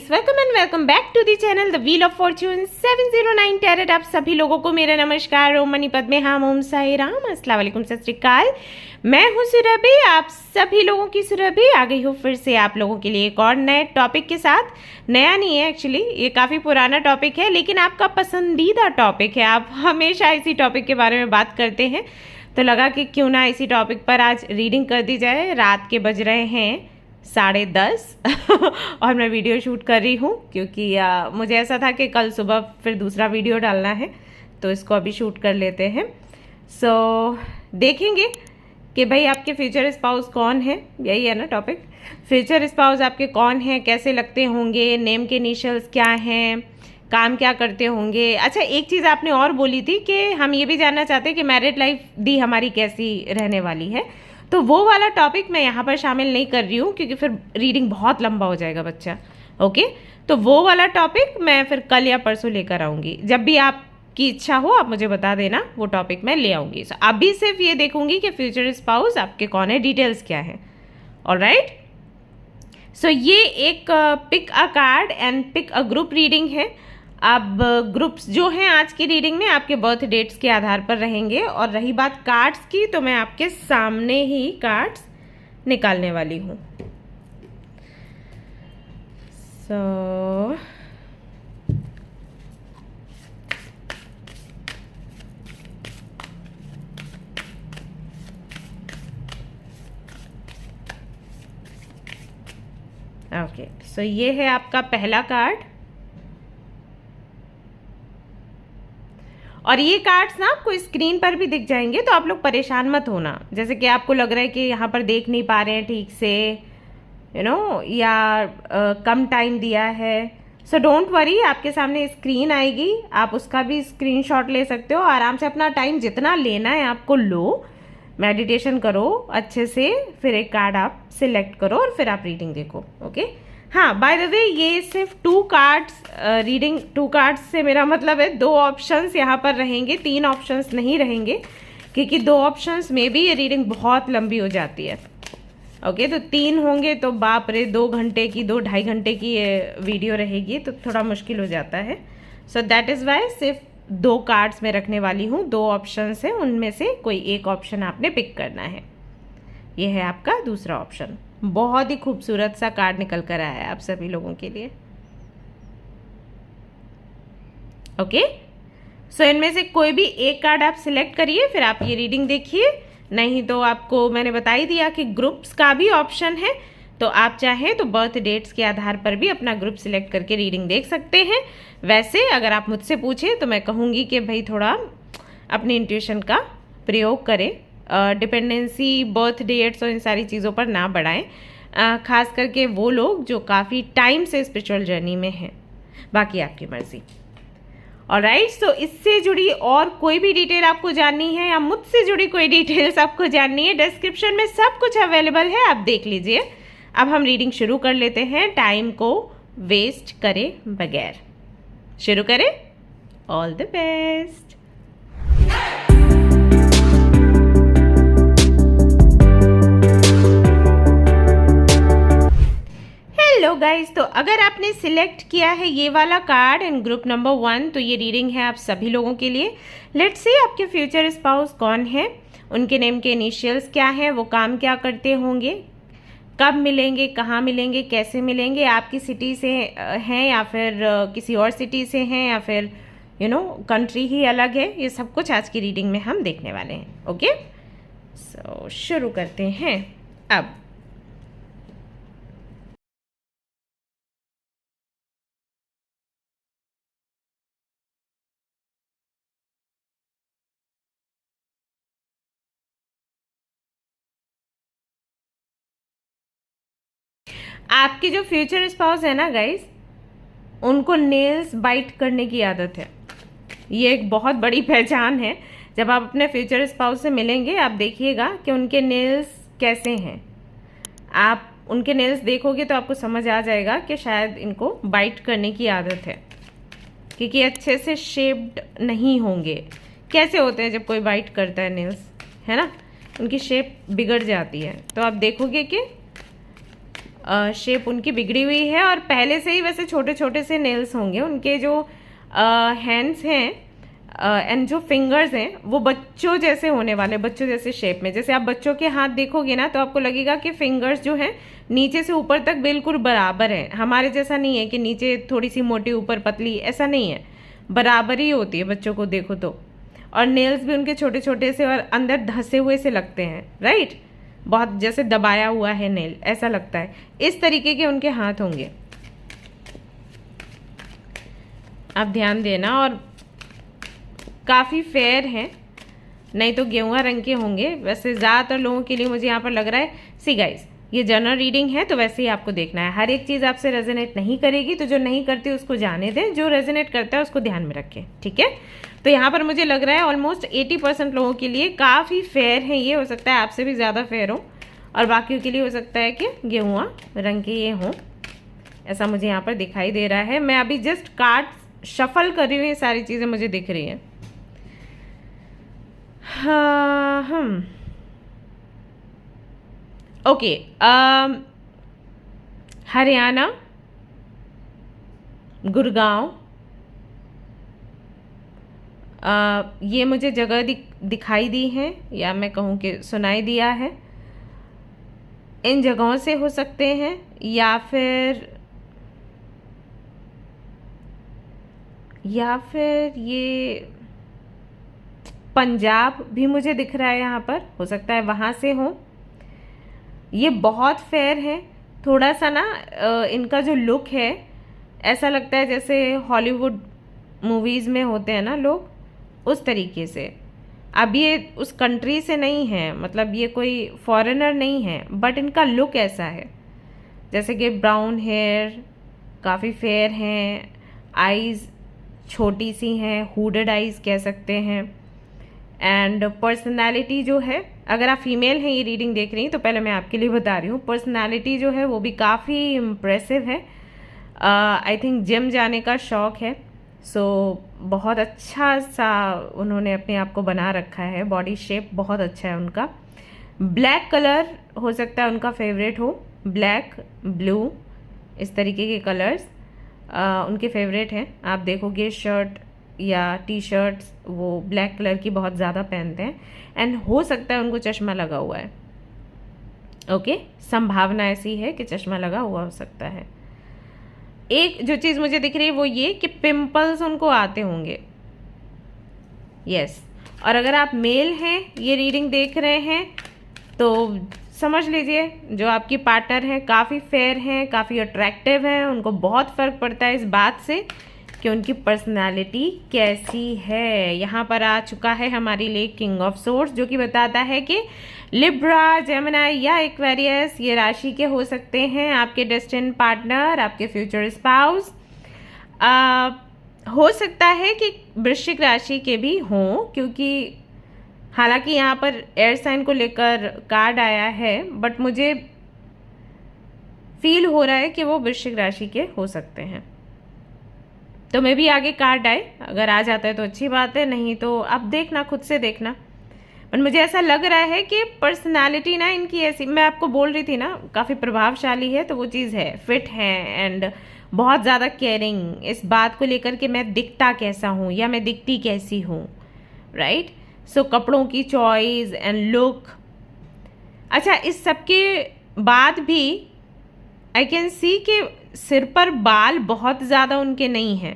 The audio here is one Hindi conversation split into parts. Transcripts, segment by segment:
Guys, welcome and welcome back to the channel the wheel of fortune 709 tarot. आप सभी लोगों को मेरा नमस्कार। ओम मणिपद में हम ओम साई राम, अस्सलाम वालेकुम, सत श्री अकाल। मैं हूँ सुरभि, आप सभी लोगों की सुरभि आ गई हूँ फिर से आप लोगों के लिए एक और नए टॉपिक के साथ। नया नहीं है एक्चुअली, ये काफ़ी पुराना टॉपिक है, लेकिन आपका पसंदीदा टॉपिक है। आप हमेशा इसी टॉपिक के बारे में बात करते हैं, तो लगा कि क्यों ना इसी टॉपिक पर आज रीडिंग कर दी जाए। रात के बज रहे हैं 10:30 और मैं वीडियो शूट कर रही हूँ क्योंकि मुझे ऐसा था कि कल सुबह फिर दूसरा वीडियो डालना है, तो इसको अभी शूट कर लेते हैं। देखेंगे कि भाई आपके फ्यूचर स्पाउस कौन है, यही है ना टॉपिक। फ्यूचर स्पाउस आपके कौन हैं, कैसे लगते होंगे, नेम के इनिशियल्स क्या हैं, काम क्या करते होंगे। अच्छा, एक चीज़ आपने और बोली थी कि हम ये भी जानना चाहते हैं कि मैरिड लाइफ दी हमारी कैसी रहने वाली है, तो वो वाला टॉपिक मैं यहाँ पर शामिल नहीं कर रही हूँ क्योंकि फिर रीडिंग बहुत लंबा हो जाएगा बच्चा। ओके, तो वो वाला टॉपिक मैं फिर कल या परसों लेकर आऊँगी। जब भी आपकी इच्छा हो आप मुझे बता देना, वो टॉपिक मैं ले आऊँगी। सो अभी सिर्फ ये देखूँगी कि फ्यूचर स्पाउस आपके कौन है, डिटेल्स क्या है। ऑलराइट, सो ये एक pick a card and pick a group reading है। अब ग्रुप्स जो हैं आज की रीडिंग में आपके बर्थ डेट्स के आधार पर रहेंगे, और रही बात कार्ड्स की, तो मैं आपके सामने ही कार्ड्स निकालने वाली हूँ। ओके, सो ये है आपका पहला कार्ड, और ये कार्ड्स ना आपको स्क्रीन पर भी दिख जाएंगे, तो आप लोग परेशान मत होना। जैसे कि आपको लग रहा है कि यहाँ पर देख नहीं पा रहे हैं ठीक से, या कम टाइम दिया है, सो डोंट वरी, आपके सामने स्क्रीन आएगी, आप उसका भी स्क्रीनशॉट ले सकते हो। आराम से अपना टाइम जितना लेना है आपको लो, मेडिटेशन करो अच्छे से, फिर एक कार्ड आप सिलेक्ट करो और फिर आप रीडिंग देखो। ओके, हाँ, बाय द वे ये सिर्फ 2 कार्ड्स रीडिंग, 2 कार्ड्स से मेरा मतलब है 2 ऑप्शंस यहाँ पर रहेंगे, 3 ऑप्शंस नहीं रहेंगे, क्योंकि 2 ऑप्शंस में भी ये रीडिंग बहुत लंबी हो जाती है। ओके, तो 3 होंगे तो बाप रे, 2 घंटे की, 2-2.5 घंटे की ये वीडियो रहेगी, तो थोड़ा मुश्किल हो जाता है। सो दैट इज़ वाई सिर्फ 2 कार्ड्स में रखने वाली हूँ। 2 ऑप्शंस हैं, उनमें से कोई एक ऑप्शन आपने पिक करना है। ये है आपका दूसरा ऑप्शन। बहुत ही खूबसूरत सा कार्ड निकल कर आया है आप सभी लोगों के लिए। ओके, सो इनमें से कोई भी एक कार्ड आप सिलेक्ट करिए, फिर आप ये रीडिंग देखिए। नहीं तो आपको मैंने बता ही दिया कि ग्रुप्स का भी ऑप्शन है, तो आप चाहें तो बर्थ डेट्स के आधार पर भी अपना ग्रुप सिलेक्ट करके रीडिंग देख सकते हैं। वैसे अगर आप मुझसे पूछें तो मैं कहूँगी कि भाई थोड़ा अपनी इंट्यूशन का प्रयोग करें, डिपेंडेंसी बर्थ डेट्स और इन सारी चीज़ों पर ना बढ़ाएं, खास करके वो लोग जो काफ़ी टाइम से स्पिरिचुअल जर्नी में हैं। बाकी आपकी मर्जी। ऑलराइट, सो इससे जुड़ी और कोई भी डिटेल आपको जाननी है या मुझसे जुड़ी कोई डिटेल्स आपको जाननी है, डिस्क्रिप्शन में सब कुछ अवेलेबल है, आप देख लीजिए। अब हम रीडिंग शुरू कर लेते हैं, टाइम को वेस्ट करे बगैर। शुरू करें। All the best. Hello guys, तो अगर आपने सिलेक्ट किया है ये वाला कार्ड इन ग्रुप नंबर 1, तो ये रीडिंग है आप सभी लोगों के लिए। लेट्स सी आपके फ्यूचर स्पाउस कौन है, उनके नेम के इनिशियल्स क्या हैं, वो काम क्या करते होंगे, कब मिलेंगे, कहाँ मिलेंगे, कैसे मिलेंगे, आपकी सिटी से हैं या फिर किसी और सिटी से हैं, या फिर कंट्री ही अलग है। ये सब कुछ आज की रीडिंग में हम देखने वाले हैं। ओके, सो शुरू करते हैं। अब आपके जो फ्यूचर स्पाउस है ना गाइस, उनको नेल्स बाइट करने की आदत है। ये एक बहुत बड़ी पहचान है। जब आप अपने फ्यूचर स्पाउस से मिलेंगे, आप देखिएगा कि उनके नेल्स कैसे हैं। आप उनके नेल्स देखोगे तो आपको समझ आ जाएगा कि शायद इनको बाइट करने की आदत है, क्योंकि अच्छे से शेप्ड नहीं होंगे। कैसे होते हैं जब कोई बाइट करता है नेल्स, है ना, उनकी शेप बिगड़ जाती है। तो आप देखोगे कि शेप उनकी बिगड़ी हुई है और पहले से ही वैसे छोटे छोटे से नेल्स होंगे उनके। जो हैंड्स हैं एंड जो फिंगर्स हैं वो बच्चों जैसे होने वाले, बच्चों जैसे शेप में। जैसे आप बच्चों के हाथ देखोगे ना तो आपको लगेगा कि फिंगर्स जो हैं नीचे से ऊपर तक बिल्कुल बराबर हैं। हमारे जैसा नहीं है कि नीचे थोड़ी सी मोटी ऊपर पतली, ऐसा नहीं है, बराबर ही होती है बच्चों को देखो तो। और नेल्स भी उनके छोटे छोटे से और अंदर धंसे हुए से लगते हैं, राइट, बहुत जैसे दबाया हुआ है नेल, ऐसा लगता है। इस तरीके के उनके हाथ होंगे, आप ध्यान देना। और काफ़ी फेयर हैं, नहीं तो गेहुआ रंग के होंगे। वैसे ज़्यादातर लोगों के लिए मुझे यहाँ पर लग रहा है, सी गाइस ये जनरल रीडिंग है तो वैसे ही आपको देखना है। हर एक चीज़ आपसे रेजोनेट नहीं करेगी तो जो नहीं करती उसको जाने दें, जो रेजोनेट करता है उसको ध्यान में रखें, ठीक है। तो यहाँ पर मुझे लग रहा है ऑलमोस्ट 80% लोगों के लिए काफ़ी फेयर है ये। हो सकता है आपसे भी ज़्यादा फेयर हो और बाकियों के लिए हो सकता है कि गेहुआ रंग के ये हों, ऐसा मुझे यहाँ पर दिखाई दे रहा है। मैं अभी जस्ट कार्ड शफल कर रही हूँ, ये सारी चीज़ें मुझे दिख रही हैं। हाँ ओके, हरियाणा, गुड़गांव, ये मुझे जगह दिखाई दी है या मैं कहूँ कि सुनाई दिया है। इन जगहों से हो सकते हैं या फिर ये पंजाब भी मुझे दिख रहा है यहाँ पर, हो सकता है वहाँ से हो। ये बहुत फेयर है, थोड़ा सा ना इनका जो लुक है ऐसा लगता है जैसे हॉलीवुड मूवीज़ में होते हैं ना लोग, उस तरीके से। अब ये उस कंट्री से नहीं है, मतलब ये कोई फॉरेनर नहीं है, बट इनका लुक ऐसा है जैसे कि ब्राउन हेयर, काफ़ी फेयर हैं, आईज़ छोटी सी हैं, हुडेड आईज़ कह सकते हैं। एंड पर्सनालिटी जो है, अगर आप फीमेल हैं ये रीडिंग देख रही हैं तो पहले मैं आपके लिए बता रही हूँ, पर्सनालिटी जो है वो भी काफ़ी इम्प्रेसिव है। आई थिंक जिम जाने का शौक़ है, सो बहुत अच्छा सा उन्होंने अपने आप को बना रखा है, बॉडी शेप बहुत अच्छा है उनका। ब्लैक कलर हो सकता है उनका फेवरेट हो, ब्लैक, ब्लू, इस तरीके के कलर्स उनके फेवरेट हैं। आप देखोगे शर्ट या टी शर्ट्स वो ब्लैक कलर की बहुत ज़्यादा पहनते हैं। एंड हो सकता है उनको चश्मा लगा हुआ है, ओके, संभावना ऐसी है कि चश्मा लगा हुआ हो सकता है। एक जो चीज़ मुझे दिख रही है वो ये कि पिंपल्स उनको आते होंगे, यस। और अगर आप मेल हैं ये रीडिंग देख रहे हैं तो समझ लीजिए जो आपकी पार्टनर है काफ़ी फेयर हैं, काफ़ी अट्रैक्टिव हैं। उनको बहुत फ़र्क पड़ता है इस बात से कि उनकी पर्सनालिटी कैसी है। यहाँ पर आ चुका है हमारी लिए किंग ऑफ सोर्ड्स, जो कि बताता है कि लिब्रा, जेमिनी या एक्वेरियस ये राशि के हो सकते हैं आपके डेस्टिन पार्टनर, आपके फ्यूचर स्पाउस। हो सकता है कि वृश्चिक राशि के भी हों, क्योंकि हालांकि यहाँ पर एयर साइन को लेकर कार्ड आया है, बट मुझे फील हो रहा है कि वो वृश्चिक राशि के हो सकते हैं। तो मैं भी आगे कार्ड आए, अगर आ जाता है तो अच्छी बात है, नहीं तो अब देखना, खुद से देखना। पर मुझे ऐसा लग रहा है कि पर्सनालिटी ना इनकी ऐसी, मैं आपको बोल रही थी ना, काफ़ी प्रभावशाली है, तो वो चीज़ है, फिट है एंड बहुत ज़्यादा केयरिंग इस बात को लेकर कि मैं दिखता कैसा हूँ या मैं दिखती कैसी हूँ, राइट। सो कपड़ों की चॉइस एंड लुक। अच्छा, इस सब के बाद भी आई कैन सी कि सिर पर बाल बहुत ज़्यादा उनके नहीं हैं,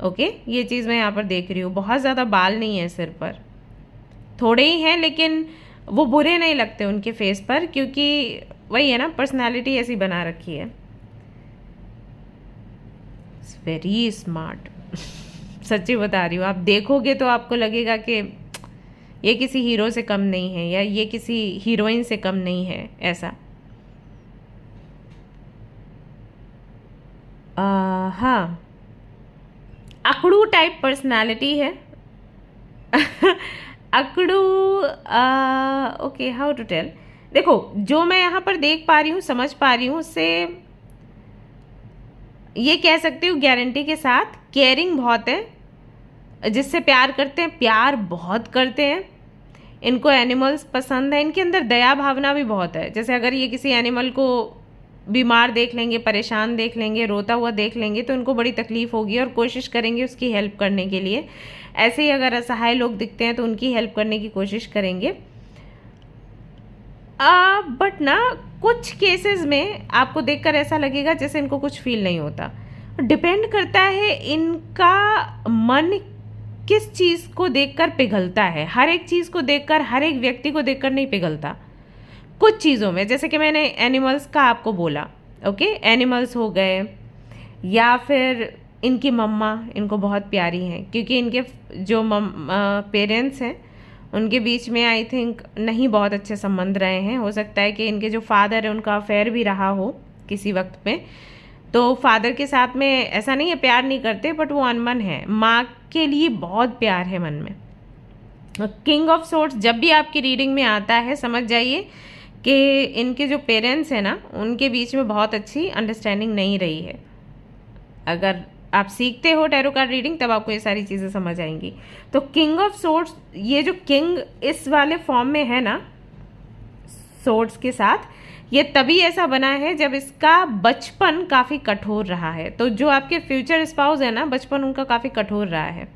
ओके, ये चीज़ मैं यहाँ पर देख रही हूँ, बहुत ज़्यादा बाल नहीं है सिर पर, थोड़े ही हैं, लेकिन वो बुरे नहीं लगते उनके फेस पर, क्योंकि वही है ना, पर्सनालिटी ऐसी बना रखी है। वेरी स्मार्ट सच्ची बता रही हूँ, आप देखोगे तो आपको लगेगा कि ये किसी हीरो से कम नहीं है या ये किसी हीरोइन से कम नहीं है, ऐसा। हाँ, अकड़ू टाइप पर्सनालिटी है अकड़ू, ओके, हाउ टू टेल। देखो, जो मैं यहाँ पर देख पा रही हूँ, समझ पा रही हूँ, उससे ये कह सकती हूँ गारंटी के साथ, केयरिंग बहुत है, जिससे प्यार करते हैं, प्यार बहुत करते हैं। इनको एनिमल्स पसंद है, इनके अंदर दया भावना भी बहुत है। जैसे अगर ये किसी एनिमल को बीमार देख लेंगे, परेशान देख लेंगे, रोता हुआ देख लेंगे तो इनको बड़ी तकलीफ होगी और कोशिश करेंगे उसकी हेल्प करने के लिए। ऐसे ही अगर असहाय लोग दिखते हैं तो उनकी हेल्प करने की कोशिश करेंगे। बट ना कुछ केसेस में आपको देखकर ऐसा लगेगा जैसे इनको कुछ फील नहीं होता। डिपेंड करता है इनका मन किस चीज़ को देखकर पिघलता है। हर एक चीज़ को देखकर, हर एक व्यक्ति को देखकर नहीं पिघलता। कुछ चीज़ों में, जैसे कि मैंने एनिमल्स का आपको बोला, ओके, एनिमल्स हो गए, या फिर इनकी मम्मा इनको बहुत प्यारी हैं क्योंकि इनके जो पेरेंट्स हैं उनके बीच में आई थिंक नहीं बहुत अच्छे संबंध रहे हैं। हो सकता है कि इनके जो फादर है उनका अफेयर भी रहा हो किसी वक्त में, तो फादर के साथ में ऐसा नहीं है प्यार नहीं करते, बट वो अनबन है। माँ के लिए बहुत प्यार है मन में। किंग ऑफ सोर्ड्स जब भी आपकी रीडिंग में आता है समझ जाइए कि इनके जो पेरेंट्स हैं ना उनके बीच में बहुत अच्छी अंडरस्टैंडिंग नहीं रही है। अगर आप सीखते हो टैरो कार्ड रीडिंग तब आपको ये सारी चीज़ें समझ आएंगी। तो किंग ऑफ सोर्ड्स, ये जो किंग इस वाले फॉर्म में है ना सोर्ड्स के साथ, ये तभी ऐसा बना है जब इसका बचपन काफ़ी कठोर रहा है। तो जो आपके फ्यूचर स्पाउस है ना, बचपन उनका काफ़ी कठोर रहा है।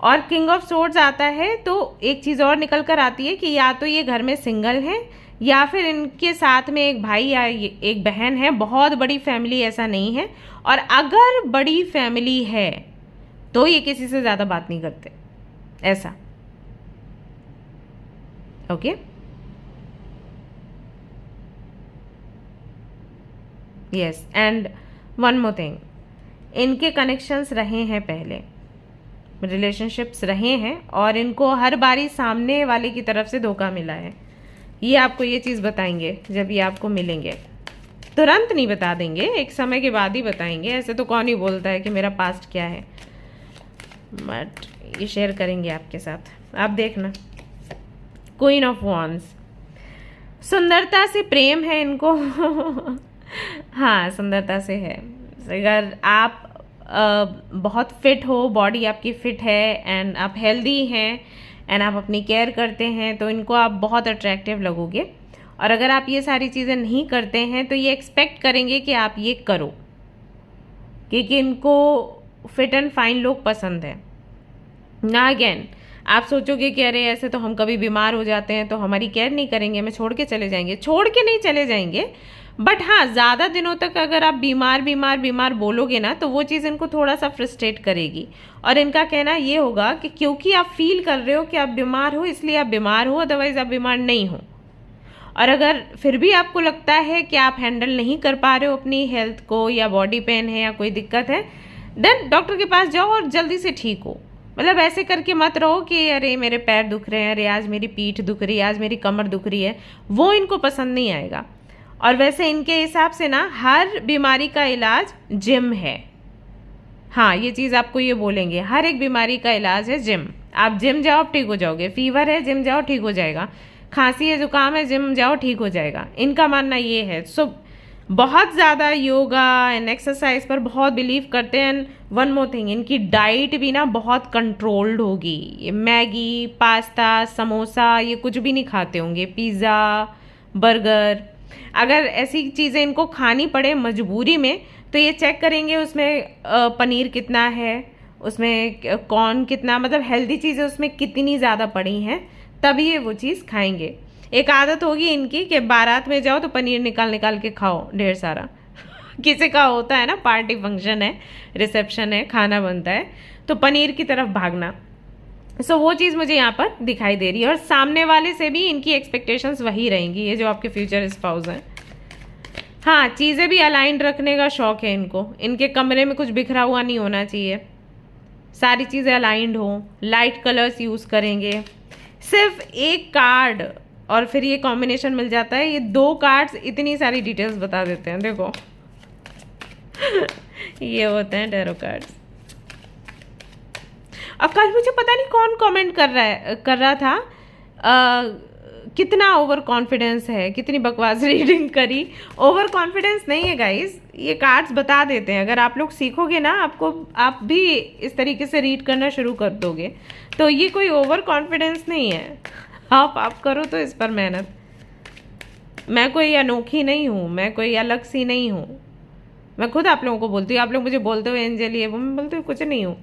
और किंग ऑफ सोर्ड्स आता है तो एक चीज़ और निकल कर आती है कि या तो ये घर में सिंगल हैं या फिर इनके साथ में एक भाई या एक बहन है। बहुत बड़ी फैमिली ऐसा नहीं है, और अगर बड़ी फैमिली है तो ये किसी से ज़्यादा बात नहीं करते, ऐसा। Okay, yes, and one more thing, इनके कनेक्शंस रहे हैं पहले, रिलेशनशिप्स रहे हैं, और इनको हर बारी सामने वाले की तरफ से धोखा मिला है। ये आपको ये चीज़ बताएंगे जब ये आपको मिलेंगे। तुरंत नहीं बता देंगे, एक समय के बाद ही बताएंगे। ऐसे तो कौन ही बोलता है कि मेरा पास्ट क्या है, बट ये शेयर करेंगे आपके साथ, आप देखना। क्वीन ऑफ वॉन्ड्स, सुंदरता से प्रेम है इनको। हाँ, सुंदरता से है। अगर आप बहुत फिट हो, बॉडी आपकी फिट है एंड आप हेल्दी हैं एंड आप अपनी केयर करते हैं तो इनको आप बहुत अट्रैक्टिव लगोगे। और अगर आप ये सारी चीज़ें नहीं करते हैं तो ये एक्सपेक्ट करेंगे कि आप ये करो, क्योंकि इनको फिट एंड फाइन लोग पसंद है ना। अगेन आप सोचोगे कि अरे ऐसे तो हम कभी बीमार हो जाते हैं तो हमारी केयर नहीं करेंगे, हमें छोड़ के चले जाएंगे। छोड़ के नहीं चले जाएंगे, बट हाँ, ज़्यादा दिनों तक अगर आप बीमार बीमार बीमार बोलोगे ना तो वो चीज़ इनको थोड़ा सा फ्रस्ट्रेट करेगी। और इनका कहना ये होगा कि क्योंकि आप फील कर रहे हो कि आप बीमार हो इसलिए आप बीमार हो, अदरवाइज आप बीमार नहीं हो। और अगर फिर भी आपको लगता है कि आप हैंडल नहीं कर पा रहे हो अपनी हेल्थ को, या बॉडी पेन है या कोई दिक्कत है, देन डॉक्टर के पास जाओ और जल्दी से ठीक हो। मतलब ऐसे करके मत रहो कि अरे मेरे पैर दुख रहे हैं, अरे आज मेरी पीठ दुख रही है, आज मेरी कमर दुख रही है। वो इनको पसंद नहीं आएगा। और वैसे इनके हिसाब से ना हर बीमारी का इलाज जिम है। हाँ, ये चीज़ आपको ये बोलेंगे, हर एक बीमारी का इलाज है जिम। आप जिम जाओ आप ठीक हो जाओगे। फीवर है जिम जाओ ठीक हो जाएगा, खांसी है जुकाम है जिम जाओ ठीक हो जाएगा। इनका मानना ये है। सो बहुत ज़्यादा योगा एंड एक्सरसाइज पर बहुत बिलीव करते हैं। एंड वन मोर थिंग, इनकी डाइट भी ना बहुत कंट्रोल्ड होगी। ये मैगी, पास्ता, समोसा ये कुछ भी नहीं खाते होंगे, पिज़्ज़ा, बर्गर। अगर ऐसी चीज़ें इनको खानी पड़े मजबूरी में तो ये चेक करेंगे उसमें पनीर कितना है, उसमें कॉर्न कितना, मतलब हेल्दी चीज़ें उसमें कितनी ज़्यादा पड़ी हैं, तभी ये वो चीज़ खाएंगे। एक आदत होगी इनकी कि बारात में जाओ तो पनीर निकाल निकाल के खाओ ढेर सारा। किसी का होता है ना, पार्टी फंक्शन है, रिसेप्शन है, खाना बनता है, तो पनीर की तरफ भागना। सो वो चीज़ मुझे यहाँ पर दिखाई दे रही है। और सामने वाले से भी इनकी एक्सपेक्टेशंस वही रहेंगी, ये जो आपके फ्यूचर स्पाउस हैं। हाँ, चीज़ें भी अलाइंड रखने का शौक है इनको। इनके कमरे में कुछ बिखरा हुआ नहीं होना चाहिए, सारी चीज़ें अलाइंड हो। लाइट कलर्स यूज़ करेंगे। सिर्फ एक कार्ड और फिर ये कॉम्बिनेशन मिल जाता है। ये 2 कार्ड्स इतनी सारी डिटेल्स बता देते हैं, देखो। ये होते हैं टैरो कार्ड्स। और कल मुझे पता नहीं कौन कमेंट कर रहा था कितना ओवर कॉन्फिडेंस है, कितनी बकवास रीडिंग करी। ओवर कॉन्फिडेंस नहीं है गाइस, ये कार्ड्स बता देते हैं। अगर आप लोग सीखोगे ना, आप भी इस तरीके से रीड करना शुरू कर दोगे। तो ये कोई ओवर कॉन्फिडेंस नहीं है। आप करो तो इस पर मेहनत। मैं कोई अनोखी नहीं हूँ, मैं कोई अलग सी नहीं हूँ। मैं खुद आप लोगों को बोलती हूँ, आप लोग मुझे बोलते हो एंजल ये वो, मैं बोलती हूँ कुछ नहीं हूँ।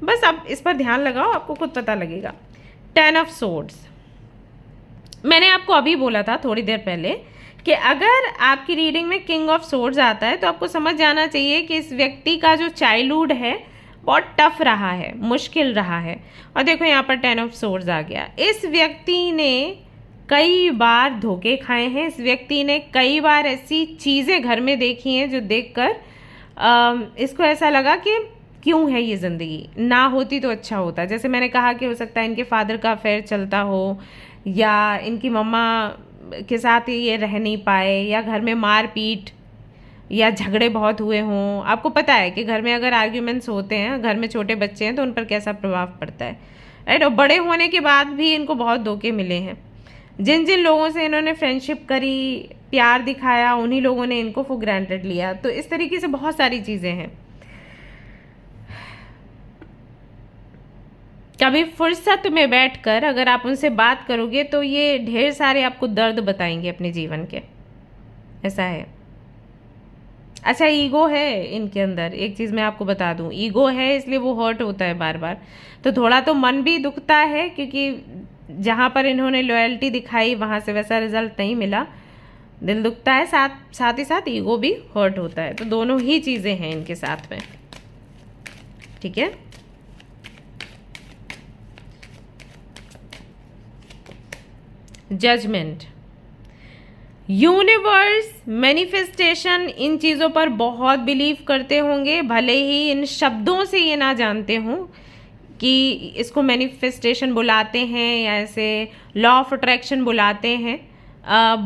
बस आप इस पर ध्यान लगाओ, आपको खुद पता लगेगा। 10 ऑफ सोर्ड्स, मैंने आपको अभी बोला था थोड़ी देर पहले कि अगर आपकी रीडिंग में किंग ऑफ सोर्ड्स आता है तो आपको समझ जाना चाहिए कि इस व्यक्ति का जो चाइल्डहुड है बहुत टफ रहा है, मुश्किल रहा है। और देखो यहाँ पर 10 ऑफ सोर्ड्स आ गया। इस व्यक्ति ने कई बार धोखे खाए हैं, इस व्यक्ति ने कई बार ऐसी चीज़ें घर में देखी हैं जो देखकर इसको ऐसा लगा कि क्यों है ये ज़िंदगी, ना होती तो अच्छा होता। जैसे मैंने कहा कि हो सकता है इनके फादर का अफेयर चलता हो, या इनकी मम्मा के साथ ये रह नहीं पाए, या घर में मार पीट या झगड़े बहुत हुए हों। आपको पता है कि घर में अगर आर्ग्यूमेंट्स होते हैं, घर में छोटे बच्चे हैं तो उन पर कैसा प्रभाव पड़ता है, राइट। और बड़े होने के बाद भी इनको बहुत धोखे मिले हैं। जिन जिन लोगों से इन्होंने फ्रेंडशिप करी, प्यार दिखाया, उन्हीं लोगों ने इनको फॉर ग्रांटेड लिया। तो इस तरीके से बहुत सारी चीज़ें हैं। कभी फुर्सत में बैठकर अगर आप उनसे बात करोगे तो ये ढेर सारे आपको दर्द बताएंगे अपने जीवन के, ऐसा है। अच्छा, ईगो है इनके अंदर, एक चीज़ मैं आपको बता दूं, ईगो है इसलिए वो हर्ट होता है बार बार। तो थोड़ा तो मन भी दुखता है क्योंकि जहाँ पर इन्होंने लॉयल्टी दिखाई वहाँ से वैसा रिजल्ट नहीं मिला, दिल दुखता है, साथ ही साथ ईगो भी हर्ट होता है। तो दोनों ही चीज़ें हैं इनके साथ में, ठीक है। जजमेंट, यूनिवर्स, मैनिफेस्टेशन, इन चीज़ों पर बहुत बिलीव करते होंगे, भले ही इन शब्दों से ये ना जानते हों कि इसको मैनिफेस्टेशन बुलाते हैं या ऐसे लॉ ऑफ अट्रैक्शन बुलाते हैं,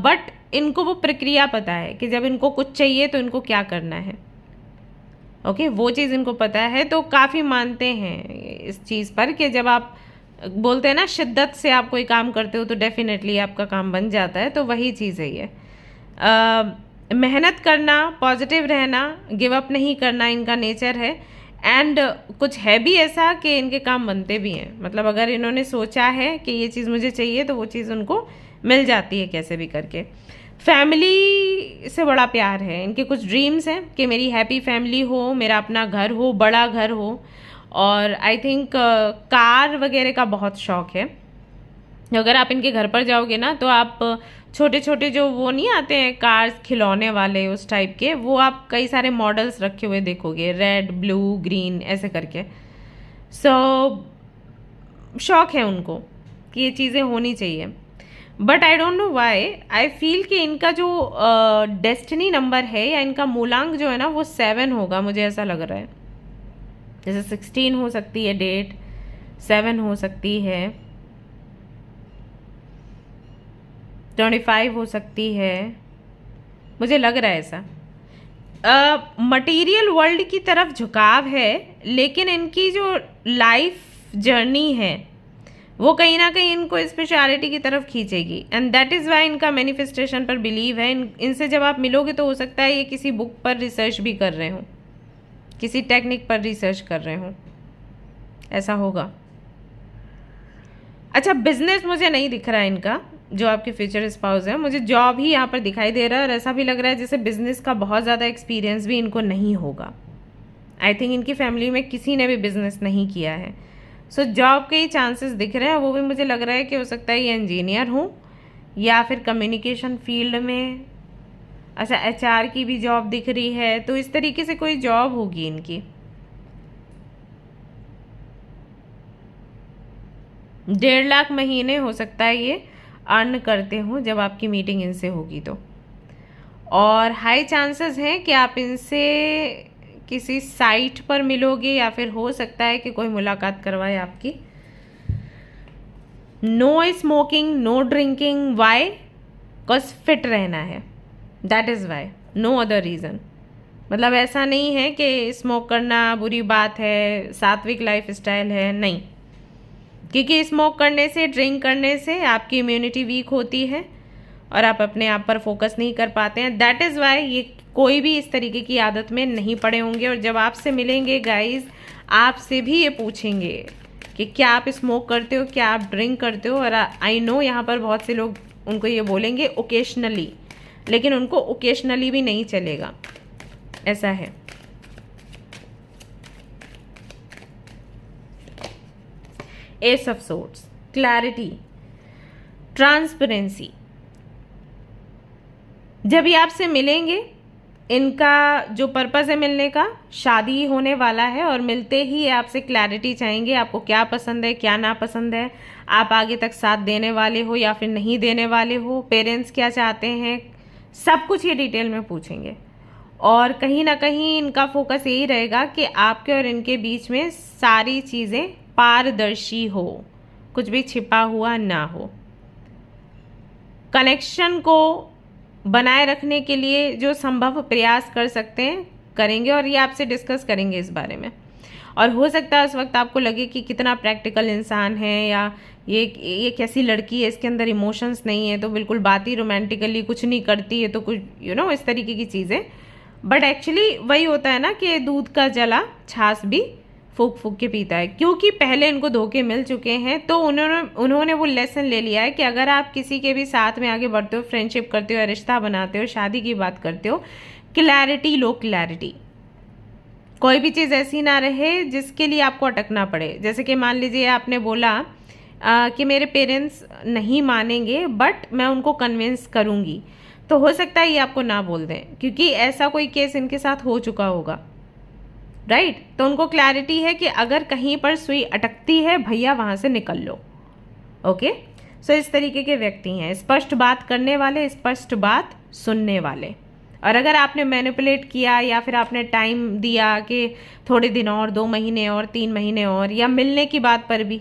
बट इनको वो प्रक्रिया पता है कि जब इनको कुछ चाहिए तो इनको क्या करना है। ओके, वो चीज़ इनको पता है, तो काफ़ी मानते हैं इस चीज़ पर कि जब आप बोलते हैं ना शिद्दत से आप कोई काम करते हो तो डेफिनेटली आपका काम बन जाता है। तो वही चीज़ है ये। मेहनत करना, पॉजिटिव रहना, गिव अप नहीं करना इनका नेचर है। एंड कुछ है भी ऐसा कि इनके काम बनते भी हैं, मतलब अगर इन्होंने सोचा है कि ये चीज़ मुझे चाहिए तो वो चीज़ उनको मिल जाती है कैसे भी करके। फैमिली से बड़ा प्यार है, इनके कुछ ड्रीम्स हैं कि मेरी हैप्पी फैमिली हो, मेरा अपना घर हो, बड़ा घर हो, और आई थिंक कार वगैरह का बहुत शौक है। अगर आप इनके घर पर जाओगे ना तो आप छोटे छोटे जो वो नहीं आते हैं कार्स खिलौने वाले उस टाइप के, वो आप कई सारे मॉडल्स रखे हुए देखोगे, रेड, ब्लू, ग्रीन ऐसे करके। शौक है उनको कि ये चीज़ें होनी चाहिए। But I don't know why, I feel कि इनका जो डेस्टिनी नंबर है या इनका मूलांक जो है ना वो 7 होगा, मुझे ऐसा लग रहा है। जैसे 16 हो सकती है डेट, 7 हो सकती है, 25 हो सकती है, मुझे लग रहा है ऐसा। मटेरियल वर्ल्ड की तरफ झुकाव है, लेकिन इनकी जो लाइफ जर्नी है वो कहीं ना कहीं इनको स्पिरिचुअलिटी की तरफ खींचेगी। एंड दैट इज़ वाई इनका मैनिफेस्टेशन पर बिलीव है। इनसे जब आप मिलोगे तो हो सकता है ये किसी बुक पर रिसर्च भी कर रहे हों, किसी टेक्निक पर रिसर्च कर रहे हों, ऐसा होगा। अच्छा, बिजनेस मुझे नहीं दिख रहा है इनका, जो आपके फ्यूचर स्पाउस है। मुझे जॉब ही यहाँ पर दिखाई दे रहा है, और ऐसा भी लग रहा है जैसे बिजनेस का बहुत ज़्यादा एक्सपीरियंस भी इनको नहीं होगा। आई थिंक इनकी फैमिली में किसी ने भी बिजनेस नहीं किया है। सो जॉब के ही चांसेस दिख रहे हैं, वो भी मुझे लग रहा है कि हो सकता है ये इंजीनियर हो या फिर कम्युनिकेशन फील्ड में। अच्छा, एचआर की भी जॉब दिख रही है, तो इस तरीके से कोई जॉब होगी इनकी। 1.5 लाख महीने हो सकता है ये अर्न करते हो जब आपकी मीटिंग इनसे होगी तो। और हाई चांसेस हैं कि आप इनसे किसी साइट पर मिलोगे, या फिर हो सकता है कि कोई मुलाकात करवाए आपकी। No smoking, no drinking, why? Because fit रहना है, that is why, no other reason. मतलब ऐसा नहीं है कि स्मोक करना बुरी बात है, सात्विक लाइफ स्टाइल है, नहीं। क्योंकि स्मोक करने से, ड्रिंक करने से आपकी इम्यूनिटी वीक होती है और आप अपने आप पर फोकस नहीं कर पाते हैं। दैट इज़ वाई ये कोई भी इस तरीके की आदत में नहीं पड़े होंगे। और जब आपसे मिलेंगे गाइस, आपसे भी ये पूछेंगे कि क्या आप स्मोक करते हो, क्या आप ड्रिंक करते हो। और आई नो यहाँ पर बहुत से लोग उनको ये बोलेंगे ओकेशनली, लेकिन उनको ओकेशनली भी नहीं चलेगा, ऐसा है। S of swords, clarity, transparency. जब ये आपसे मिलेंगे, इनका जो पर्पस है मिलने का, शादी होने वाला है और मिलते ही आपसे क्लैरिटी चाहेंगे, आपको क्या पसंद है क्या ना पसंद है, आप आगे तक साथ देने वाले हो या फिर नहीं देने वाले हो, पेरेंट्स क्या चाहते हैं, सब कुछ ये डिटेल में पूछेंगे। और कहीं ना कहीं इनका फोकस यही रहेगा कि आपके और इनके बीच में सारी चीज़ें पारदर्शी हो, कुछ भी छिपा हुआ ना हो। कनेक्शन को बनाए रखने के लिए जो संभव प्रयास कर सकते हैं करेंगे, और ये आपसे डिस्कस करेंगे इस बारे में। और हो सकता है उस वक्त आपको लगे कि कितना प्रैक्टिकल इंसान है, या ये कैसी लड़की है, इसके अंदर इमोशंस नहीं है, तो बिल्कुल बात ही रोमांटिकली कुछ नहीं करती है, तो कुछ इस तरीके की चीज़ें। बट एक्चुअली वही होता है ना कि दूध का जला छाछ भी फूक फूक के पीता है, क्योंकि पहले इनको धोखे मिल चुके हैं। तो उन्होंने वो लेसन ले लिया है कि अगर आप किसी के भी साथ में आगे बढ़ते हो, फ्रेंडशिप करते हो या रिश्ता बनाते हो, शादी की बात करते हो, क्लैरिटी लो, क्लैरिटी। कोई भी चीज़ ऐसी ना रहे जिसके लिए आपको अटकना पड़े। जैसे कि मान लीजिए आपने बोला कि मेरे पेरेंट्स नहीं मानेंगे बट मैं उनको कन्विंस करूँगी, तो हो सकता है ये आपको ना बोल दें, क्योंकि ऐसा कोई केस इनके साथ हो चुका होगा, राइट। तो उनको क्लैरिटी है कि अगर कहीं पर सुई अटकती है, भैया वहाँ से निकल लो। ओके, सो इस तरीके के व्यक्ति हैं, स्पष्ट बात करने वाले, स्पष्ट बात सुनने वाले। और अगर आपने मैनिपुलेट किया या फिर आपने टाइम दिया कि थोड़े दिन और, 2 महीने और, 3 महीने और, या मिलने की बात पर भी,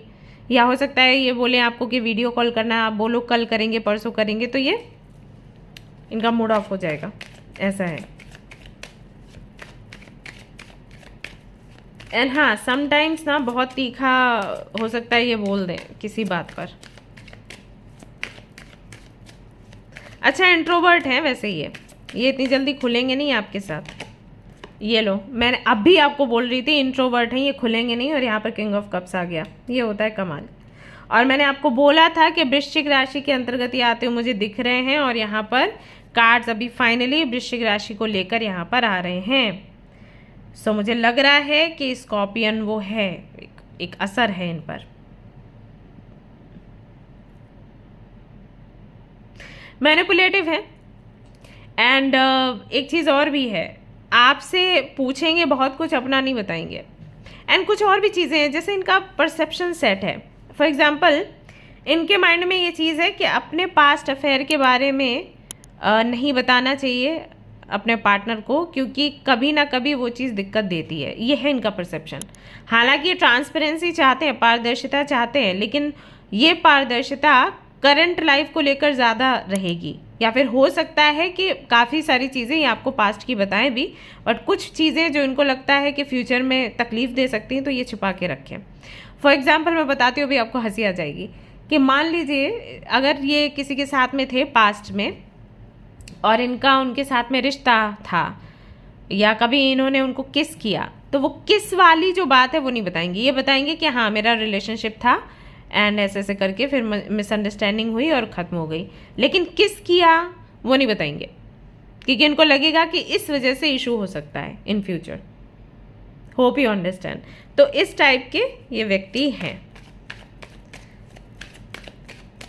या हो सकता है ये बोले आपको कि वीडियो कॉल करना है, आप बोलो कल करेंगे परसों करेंगे, तो ये इनका मूड ऑफ हो जाएगा, ऐसा है। एंड हाँ, समटाइम्स ना बहुत तीखा हो सकता है ये बोल दें किसी बात पर। अच्छा, इंट्रोवर्ट हैं वैसे ये इतनी जल्दी खुलेंगे नहीं आपके साथ। ये लो, मैंने अभी आपको बोल रही थी इंट्रोवर्ट हैं, ये खुलेंगे नहीं, और यहाँ पर किंग ऑफ कप्स आ गया। ये होता है कमाल। और मैंने आपको बोला था कि वृश्चिक राशि के अंतर्गत ये आते हुए मुझे दिख रहे हैं, और यहाँ पर कार्ड्स अभी फाइनली वृश्चिक राशि को लेकर यहाँ पर आ रहे हैं। सो मुझे लग रहा है कि स्कॉर्पियन वो है, एक असर है इन पर। मैनिपुलेटिव है। एंड एक चीज़ और भी है, आपसे पूछेंगे बहुत कुछ, अपना नहीं बताएंगे। एंड कुछ और भी चीज़ें हैं, जैसे इनका परसेप्शन सेट है। फॉर एग्जाम्पल, इनके माइंड में ये चीज़ है कि अपने पास्ट अफेयर के बारे में नहीं बताना चाहिए अपने पार्टनर को, क्योंकि कभी ना कभी वो चीज़ दिक्कत देती है। ये है इनका परसेप्शन। हालांकि ट्रांसपेरेंसी चाहते हैं, पारदर्शिता चाहते हैं, लेकिन ये पारदर्शिता करंट लाइफ को लेकर ज़्यादा रहेगी, या फिर हो सकता है कि काफ़ी सारी चीज़ें ये आपको पास्ट की बताएं भी, बट कुछ चीज़ें जो इनको लगता है कि फ्यूचर में तकलीफ़ दे सकती हैं, तो ये छुपा के रखें। फॉर एग्जाम्पल मैं बताती हूँ, अभी आपको हंसी आ जाएगी, कि मान लीजिए अगर ये किसी के साथ में थे पास्ट में, और इनका उनके साथ में रिश्ता था, या कभी इन्होंने उनको किस किया, तो वो किस वाली जो बात है वो नहीं बताएंगे। ये बताएंगे कि हाँ मेरा रिलेशनशिप था एंड ऐसे ऐसे करके फिर मिसअंडरस्टैंडिंग हुई और ख़त्म हो गई, लेकिन किस किया वो नहीं बताएंगे, क्योंकि इनको लगेगा कि इस वजह से इशू हो सकता है in future. Hope you understand. तो इस टाइप के ये व्यक्ति हैं,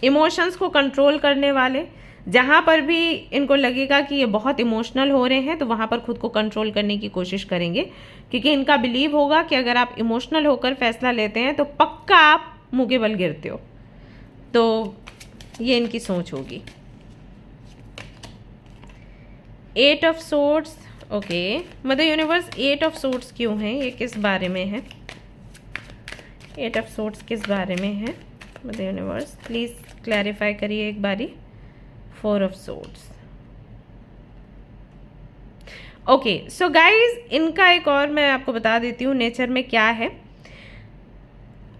इमोशंस को कंट्रोल करने वाले। जहाँ पर भी इनको लगेगा कि ये बहुत इमोशनल हो रहे हैं, तो वहाँ पर खुद को कंट्रोल करने की कोशिश करेंगे, क्योंकि इनका बिलीव होगा कि अगर आप इमोशनल होकर फैसला लेते हैं तो पक्का आप मुँह के बल गिरते हो। तो ये इनकी सोच होगी। 8 of swords, okay. Mother universe 8 of swords क्यों है, ये किस बारे में है? 8 ऑफ सोर्ड्स किस बारे में है? मदर यूनिवर्स प्लीज़ क्लैरिफाई करिए एक बारी। 4 of swords, okay. So guys, इनका एक और मैं आपको बता देती हूँ नेचर में क्या है।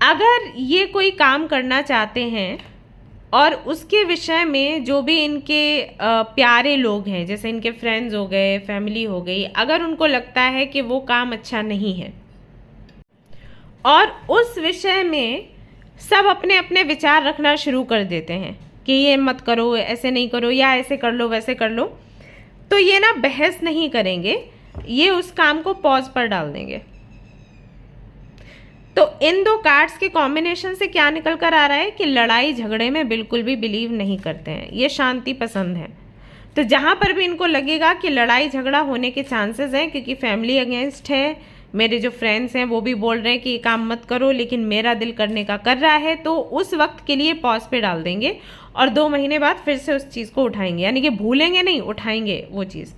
अगर ये कोई काम करना चाहते हैं और उसके विषय में जो भी इनके प्यारे लोग हैं, जैसे इनके फ्रेंड्स हो गए, फैमिली हो गई, अगर उनको लगता है कि वो काम अच्छा नहीं है और उस विषय में सब अपने अपने विचार रखना शुरू कर देते हैं, कि ये मत करो, ऐसे नहीं करो, या ऐसे कर लो वैसे कर लो, तो ये ना बहस नहीं करेंगे, ये उस काम को पॉज पर डाल देंगे। तो इन दो कार्ड्स के कॉम्बिनेशन से क्या निकल कर आ रहा है कि लड़ाई झगड़े में बिल्कुल भी बिलीव नहीं करते हैं, ये शांति पसंद है। तो जहाँ पर भी इनको लगेगा कि लड़ाई झगड़ा होने के चांसेस हैं, क्योंकि फैमिली अगेंस्ट है, मेरे जो फ्रेंड्स हैं वो भी बोल रहे हैं कि ये काम मत करो, लेकिन मेरा दिल करने का कर रहा है, तो उस वक्त के लिए पॉज पे डाल देंगे और 2 महीने बाद फिर से उस चीज़ को उठाएंगे, यानी कि भूलेंगे नहीं, उठाएंगे वो चीज़।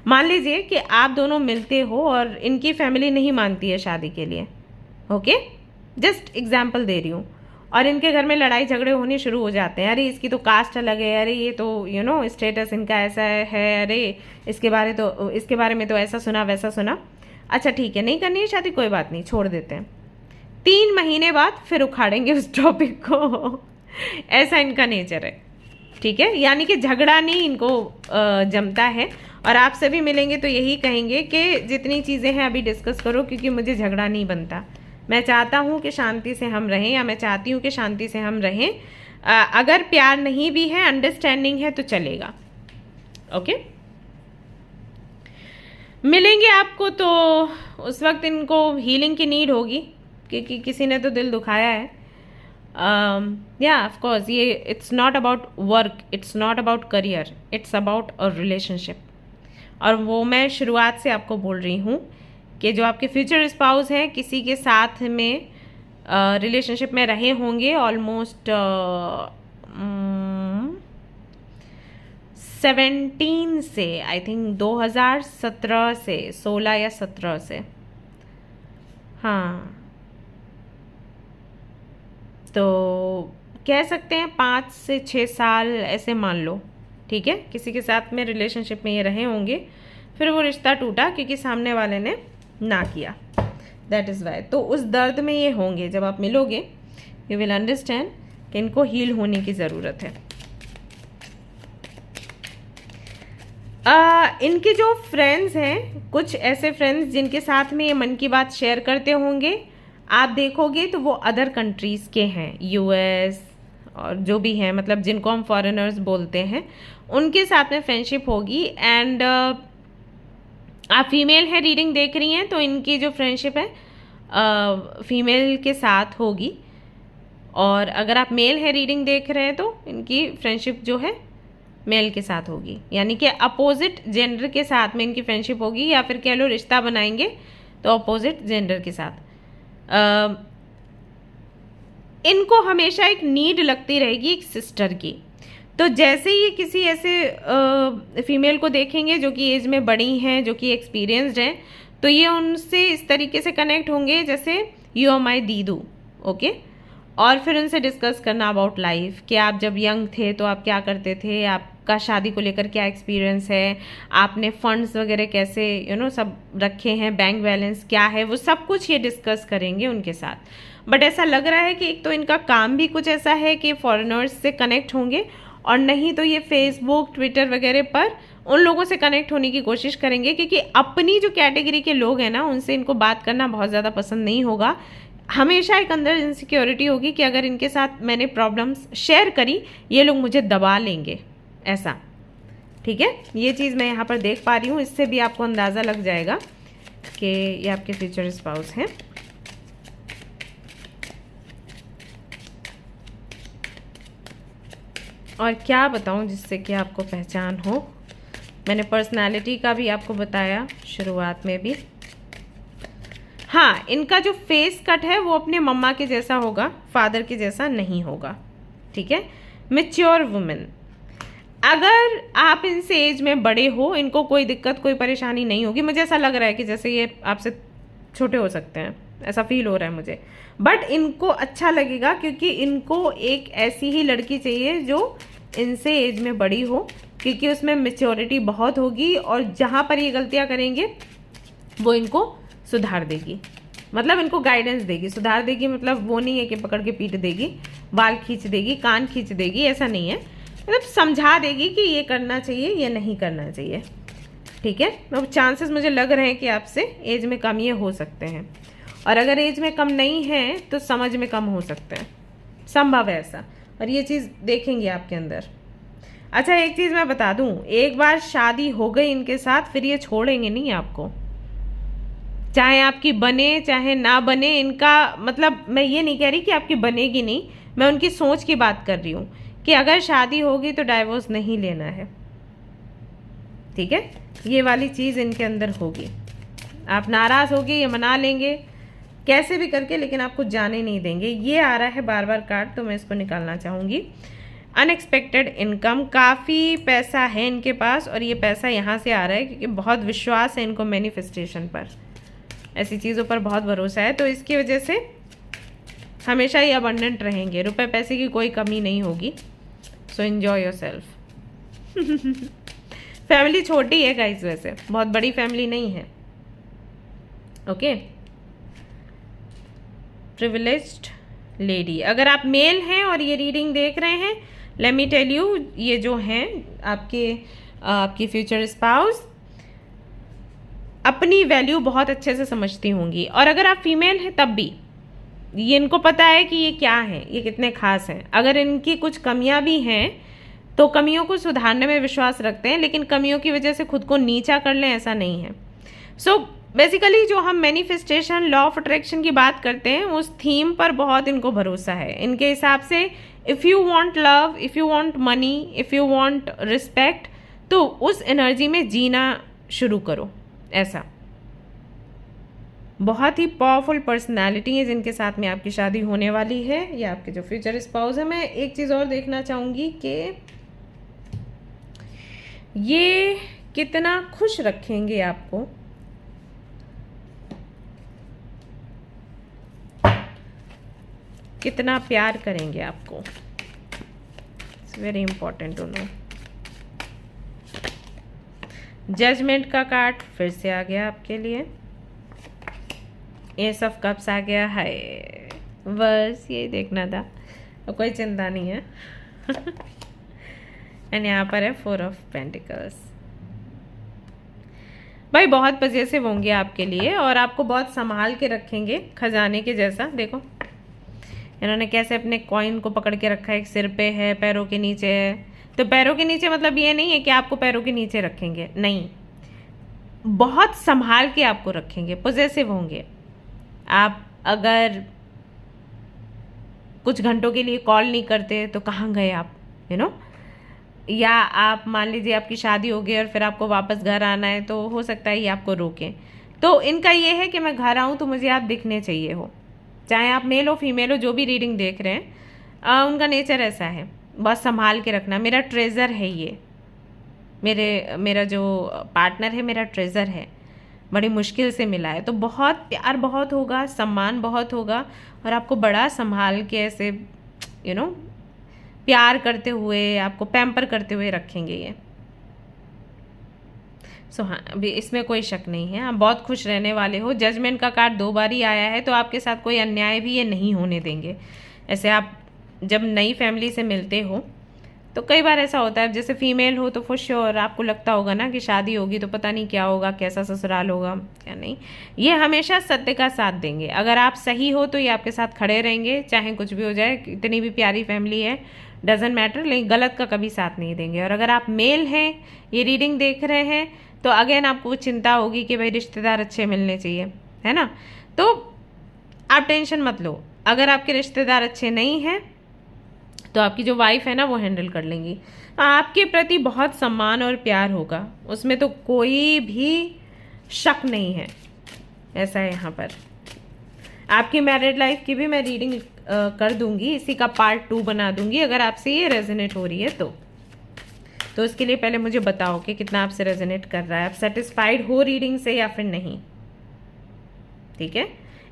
मान लीजिए कि आप दोनों मिलते हो और इनकी फैमिली नहीं मानती है शादी के लिए, ओके, जस्ट एग्जाम्पल दे रही हूँ, और इनके घर में लड़ाई झगड़े होने शुरू हो जाते हैं, अरे इसकी तो कास्ट अलग है, अरे ये तो स्टेटस इनका ऐसा है, अरे इसके बारे में तो ऐसा सुना वैसा सुना। अच्छा ठीक है, नहीं करनी है शादी, कोई बात नहीं, छोड़ देते हैं। 3 महीने बाद फिर उखाड़ेंगे उस टॉपिक को ऐसा इनका नेचर है, ठीक है। यानी कि झगड़ा नहीं इनको जमता है, और आपसे भी मिलेंगे तो यही कहेंगे कि जितनी चीज़ें हैं अभी डिस्कस करो, क्योंकि मुझे झगड़ा नहीं बनता, मैं चाहता हूँ कि शांति से हम रहें, या मैं चाहती हूँ कि शांति से हम रहें। अगर प्यार नहीं भी है, अंडरस्टैंडिंग है तो चलेगा, ओके। मिलेंगे आपको तो उस वक्त इनको हीलिंग की नीड होगी, क्योंकि किसी ने तो दिल दुखाया है। या ऑफ कोर्स ये it's not about work, it's not about career, it's about a relationship. और वो मैं शुरुआत से आपको बोल रही हूँ कि जो आपके फ्यूचर स्पाउस हैं किसी के साथ में रिलेशनशिप में रहे होंगे ऑलमोस्ट 17 से, आई थिंक 2017 से, 16 या 17 से, हाँ, तो कह सकते हैं 5 से 6 साल ऐसे मान लो, ठीक है। किसी के साथ में रिलेशनशिप में ये रहे होंगे, फिर वो रिश्ता टूटा क्योंकि सामने वाले ने ना किया, दैट इज़ वाई। तो उस दर्द में ये होंगे, जब आप मिलोगे यू विल अंडरस्टैंड कि इनको हील होने की ज़रूरत है। इनके जो फ्रेंड्स हैं, कुछ ऐसे फ्रेंड्स जिनके साथ में ये मन की बात शेयर करते होंगे, आप देखोगे तो वो अदर कंट्रीज़ के हैं, यूएस और जो भी हैं, मतलब जिनको हम फॉरेनर्स बोलते हैं, उनके साथ में फ्रेंडशिप होगी। एंड आप फीमेल हैं, रीडिंग देख रही हैं, तो इनकी जो फ्रेंडशिप है फीमेल के साथ होगी, और अगर आप मेल है रीडिंग देख रहे हैं तो इनकी फ्रेंडशिप जो है मेल के साथ होगी, यानी कि अपोजिट जेंडर के साथ में इनकी फ्रेंडशिप होगी, या फिर कह लो रिश्ता बनाएंगे तो अपोजिट जेंडर के साथ। इनको हमेशा एक नीड लगती रहेगी एक सिस्टर की। तो जैसे ही किसी ऐसे फीमेल को देखेंगे जो कि एज में बड़ी हैं, जो कि एक्सपीरियंस्ड हैं, तो ये उनसे इस तरीके से कनेक्ट होंगे जैसे यू आर माई दीदू, ओके। और फिर उनसे डिस्कस करना अबाउट लाइफ, कि आप जब यंग थे तो आप क्या करते थे, आपका शादी को लेकर क्या एक्सपीरियंस है, आपने फंड्स वगैरह कैसे सब रखे हैं, बैंक बैलेंस क्या है, वो सब कुछ ये डिस्कस करेंगे उनके साथ। बट ऐसा लग रहा है कि एक तो इनका काम भी कुछ ऐसा है कि फॉरेनर्स से कनेक्ट होंगे, और नहीं तो ये फेसबुक ट्विटर वगैरह पर उन लोगों से कनेक्ट होने की कोशिश करेंगे, क्योंकि अपनी जो कैटेगरी के लोग हैं ना, उनसे इनको बात करना बहुत ज़्यादा पसंद नहीं होगा। हमेशा एक अंदर इनसिक्योरिटी होगी कि अगर इनके साथ मैंने प्रॉब्लम्स शेयर करी, ये लोग मुझे दबा लेंगे, ऐसा, ठीक है। ये चीज़ मैं यहाँ पर देख पा रही हूँ, इससे भी आपको अंदाज़ा लग जाएगा कि ये आपके फ्यूचर स्पाउस हैं। और क्या बताऊँ जिससे कि आपको पहचान हो, मैंने पर्सनालिटी का भी आपको बताया शुरुआत में भी। हाँ, इनका जो फेस कट है वो अपने मम्मा के जैसा होगा, फादर के जैसा नहीं होगा, ठीक है। मैच्योर वुमेन, अगर आप इनसे एज में बड़े हो, इनको कोई दिक्कत कोई परेशानी नहीं होगी। मुझे ऐसा लग रहा है कि जैसे ये आपसे छोटे हो सकते हैं, ऐसा फील हो रहा है मुझे, बट इनको अच्छा लगेगा, क्योंकि इनको एक ऐसी ही लड़की चाहिए जो इनसे एज में बड़ी हो, क्योंकि उसमें मैच्योरिटी बहुत होगी, और जहाँ पर ये गलतियाँ करेंगे वो इनको सुधार देगी, मतलब इनको गाइडेंस देगी। सुधार देगी मतलब वो नहीं है कि पकड़ के पीट देगी, बाल खींच देगी, कान खींच देगी, ऐसा नहीं है, मतलब समझा देगी कि ये करना चाहिए, ये नहीं करना चाहिए, ठीक है। अब चांसेस मुझे लग रहे हैं कि आपसे एज में कम ये हो सकते हैं, और अगर एज में कम नहीं है तो समझ में कम हो सकते हैं, संभव है ऐसा। और ये चीज़ देखेंगे आपके अंदर। अच्छा, एक चीज़ मैं बता दूं, एक बार शादी हो गई इनके साथ फिर ये छोड़ेंगे नहीं आपको, चाहे आपकी बने चाहे ना बने। इनका मतलब मैं ये नहीं कह रही कि आपकी बनेगी नहीं, मैं उनकी सोच की बात कर रही हूँ कि अगर शादी होगी तो डाइवोर्स नहीं लेना है, ठीक है। ये वाली चीज़ इनके अंदर होगी। आप नाराज़ होगे, ये मना लेंगे कैसे भी करके, लेकिन आपको जाने नहीं देंगे। ये आ रहा है बार बार कार्ड, तो मैं इसको निकालना चाहूँगी। अनएक्सपेक्टेड इनकम, काफ़ी पैसा है इनके पास और ये पैसा यहाँ से आ रहा है क्योंकि बहुत विश्वास है इनको मैनिफेस्टेशन पर, ऐसी चीज़ों पर बहुत भरोसा है, तो इसकी वजह से हमेशा ही अबंडेंट रहेंगे, रुपए पैसे की कोई कमी नहीं होगी। So enjoy your self. Family छोटी है गाइस, वैसे बहुत बड़ी फैमिली नहीं है, ओके। प्रिविलेज्ड लेडी, अगर आप मेल हैं और ये रीडिंग देख रहे हैं, लेट मी टेल यू, ये जो हैं आपकी फ्यूचर स्पाउस अपनी वैल्यू बहुत अच्छे से समझती होंगी। और अगर आप फीमेल हैं तब भी ये इनको पता है कि ये क्या है, ये कितने खास हैं। अगर इनकी कुछ कमियां भी हैं तो कमियों को सुधारने में विश्वास रखते हैं, लेकिन कमियों की वजह से खुद को नीचा कर लें ऐसा नहीं है। सो बेसिकली जो हम मैनिफेस्टेशन, लॉ ऑफ अट्रैक्शन की बात करते हैं, उस थीम पर बहुत इनको भरोसा है। इनके हिसाब से if you want love, if you want money, if you want respect, तो उस एनर्जी में जीना शुरू करो। ऐसा बहुत ही पावरफुल पर्सनालिटी है जिनके साथ में आपकी शादी होने वाली है, या आपके जो फ्यूचर स्पाउस है। मैं एक चीज़ और देखना चाहूँगी कि ये कितना खुश रखेंगे आपको, कितना प्यार करेंगे आपको। It's very important to know. Judgement का कार्ड फिर से आ गया आपके लिए, एस ऑफ कप्स आ गया है। बस यही देखना था, और कोई चिंता नहीं है। एंड यहाँ पर है 4 ऑफ पेंटिकल्स। भाई बहुत पजेसिव होंगे आपके लिए और आपको बहुत संभाल के रखेंगे, खजाने के जैसा। देखो इन्होंने कैसे अपने कॉइन को पकड़ के रखा है, एक सिर पे है, पैरों के नीचे है। तो पैरों के नीचे मतलब ये नहीं है कि आपको पैरों के नीचे रखेंगे, नहीं, बहुत संभाल के आपको रखेंगे, पजेसिव होंगे। आप अगर कुछ घंटों के लिए कॉल नहीं करते तो कहाँ गए आप, यू नो, या आप मान लीजिए आपकी शादी हो गई और फिर आपको वापस घर आना है, तो हो सकता है ये आपको रोकें। तो इनका ये है कि मैं घर आऊँ तो मुझे आप दिखने चाहिए हो, चाहे आप मेल हो फीमेल हो, जो भी रीडिंग देख रहे हैं, उनका नेचर ऐसा है, बहुत संभाल के रखना। मेरा ट्रेज़र है ये, मेरा जो पार्टनर है मेरा ट्रेज़र है, बड़ी मुश्किल से मिला है, तो बहुत प्यार बहुत होगा, सम्मान बहुत होगा, और आपको बड़ा संभाल के ऐसे यू नो प्यार करते हुए, आपको पैम्पर करते हुए रखेंगे ये। सो हाँ, अभी इसमें कोई शक नहीं है, आप बहुत खुश रहने वाले हो। जजमेंट का कार्ड 2 बार ही आया है, तो आपके साथ कोई अन्याय भी ये नहीं होने देंगे। ऐसे आप जब नई फैमिली से मिलते हो तो कई बार ऐसा होता है, जैसे फीमेल हो तो फॉर श्योर आपको लगता होगा ना कि शादी होगी तो पता नहीं क्या होगा, कैसा ससुराल होगा क्या नहीं। ये हमेशा सत्य का साथ देंगे। अगर आप सही हो तो ये आपके साथ खड़े रहेंगे, चाहे कुछ भी हो जाए, इतनी भी प्यारी फैमिली है, डजेंट मैटर, लेकिन गलत का कभी साथ नहीं देंगे। और अगर आप मेल हैं, ये रीडिंग देख रहे हैं, तो अगेन आपको चिंता होगी कि भाई रिश्तेदार अच्छे मिलने चाहिए, है ना। तो आप टेंशन मत लो, अगर आपके रिश्तेदार अच्छे नहीं हैं तो आपकी जो वाइफ है ना वो हैंडल कर लेंगी। आपके प्रति बहुत सम्मान और प्यार होगा, उसमें तो कोई भी शक नहीं है। ऐसा है यहाँ पर। आपकी मैरिड लाइफ की भी मैं रीडिंग कर दूंगी, इसी का पार्ट 2 बना दूंगी, अगर आपसे ये रेजोनेट हो रही है तो उसके लिए पहले मुझे बताओ कि कितना आपसे रेजोनेट कर रहा है, आप सेटिस्फाइड हो रीडिंग से या फिर नहीं। ठीक है,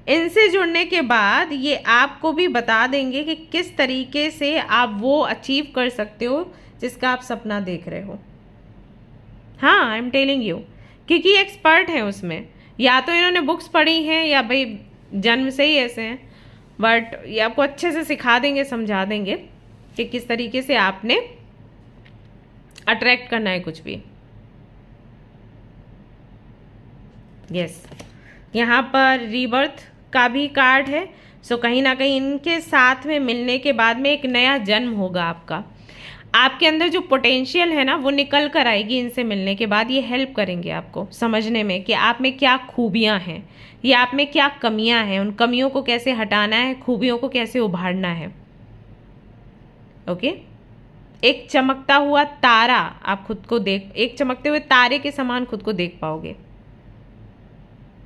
इनसे जुड़ने के बाद ये आपको भी बता देंगे कि किस तरीके से आप वो अचीव कर सकते हो जिसका आप सपना देख रहे हो। हाँ, आई एम टेलिंग यू, क्योंकि एक्सपर्ट हैं उसमें, या तो इन्होंने बुक्स पढ़ी हैं या भाई जन्म से ही ऐसे हैं, बट ये आपको अच्छे से सिखा देंगे, समझा देंगे कि किस तरीके से आपने अट्रैक्ट करना है कुछ भी। यस, यहाँ पर रीबर्थ का भी कार्ड है, सो कहीं ना कहीं इनके साथ में मिलने के बाद में एक नया जन्म होगा आपका। आपके अंदर जो पोटेंशियल है ना वो निकल कर आएगी इनसे मिलने के बाद। ये हेल्प करेंगे आपको समझने में कि आप में क्या खूबियां हैं या आप में क्या कमियां हैं, उन कमियों को कैसे हटाना है, खूबियों को कैसे उभारना है। ओके, एक चमकता हुआ तारा आप खुद को एक चमकते हुए तारे के समान खुद को देख पाओगे,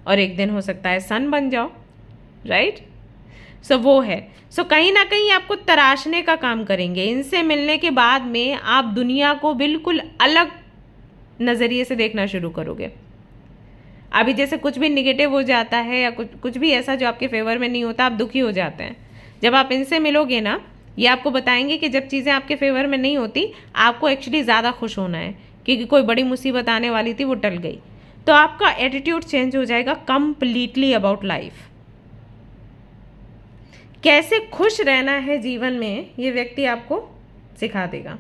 और एक दिन हो सकता है सन बन जाओ, राइट। सो वो है। सो कहीं ना कहीं आपको तराशने का काम करेंगे। इनसे मिलने के बाद में आप दुनिया को बिल्कुल अलग नज़रिए से देखना शुरू करोगे। अभी जैसे कुछ भी निगेटिव हो जाता है या कुछ भी ऐसा जो आपके फेवर में नहीं होता, आप दुखी हो जाते हैं। जब आप इनसे मिलोगे ना, ये आपको बताएंगे कि जब चीज़ें आपके फेवर में नहीं होती, आपको एक्चुअली ज़्यादा खुश होना है, क्योंकि कोई बड़ी मुसीबत आने वाली थी, वो टल गई। तो आपका एटीट्यूड चेंज हो जाएगा कंप्लीटली अबाउट लाइफ। कैसे खुश रहना है जीवन में, ये व्यक्ति आपको सिखा देगा।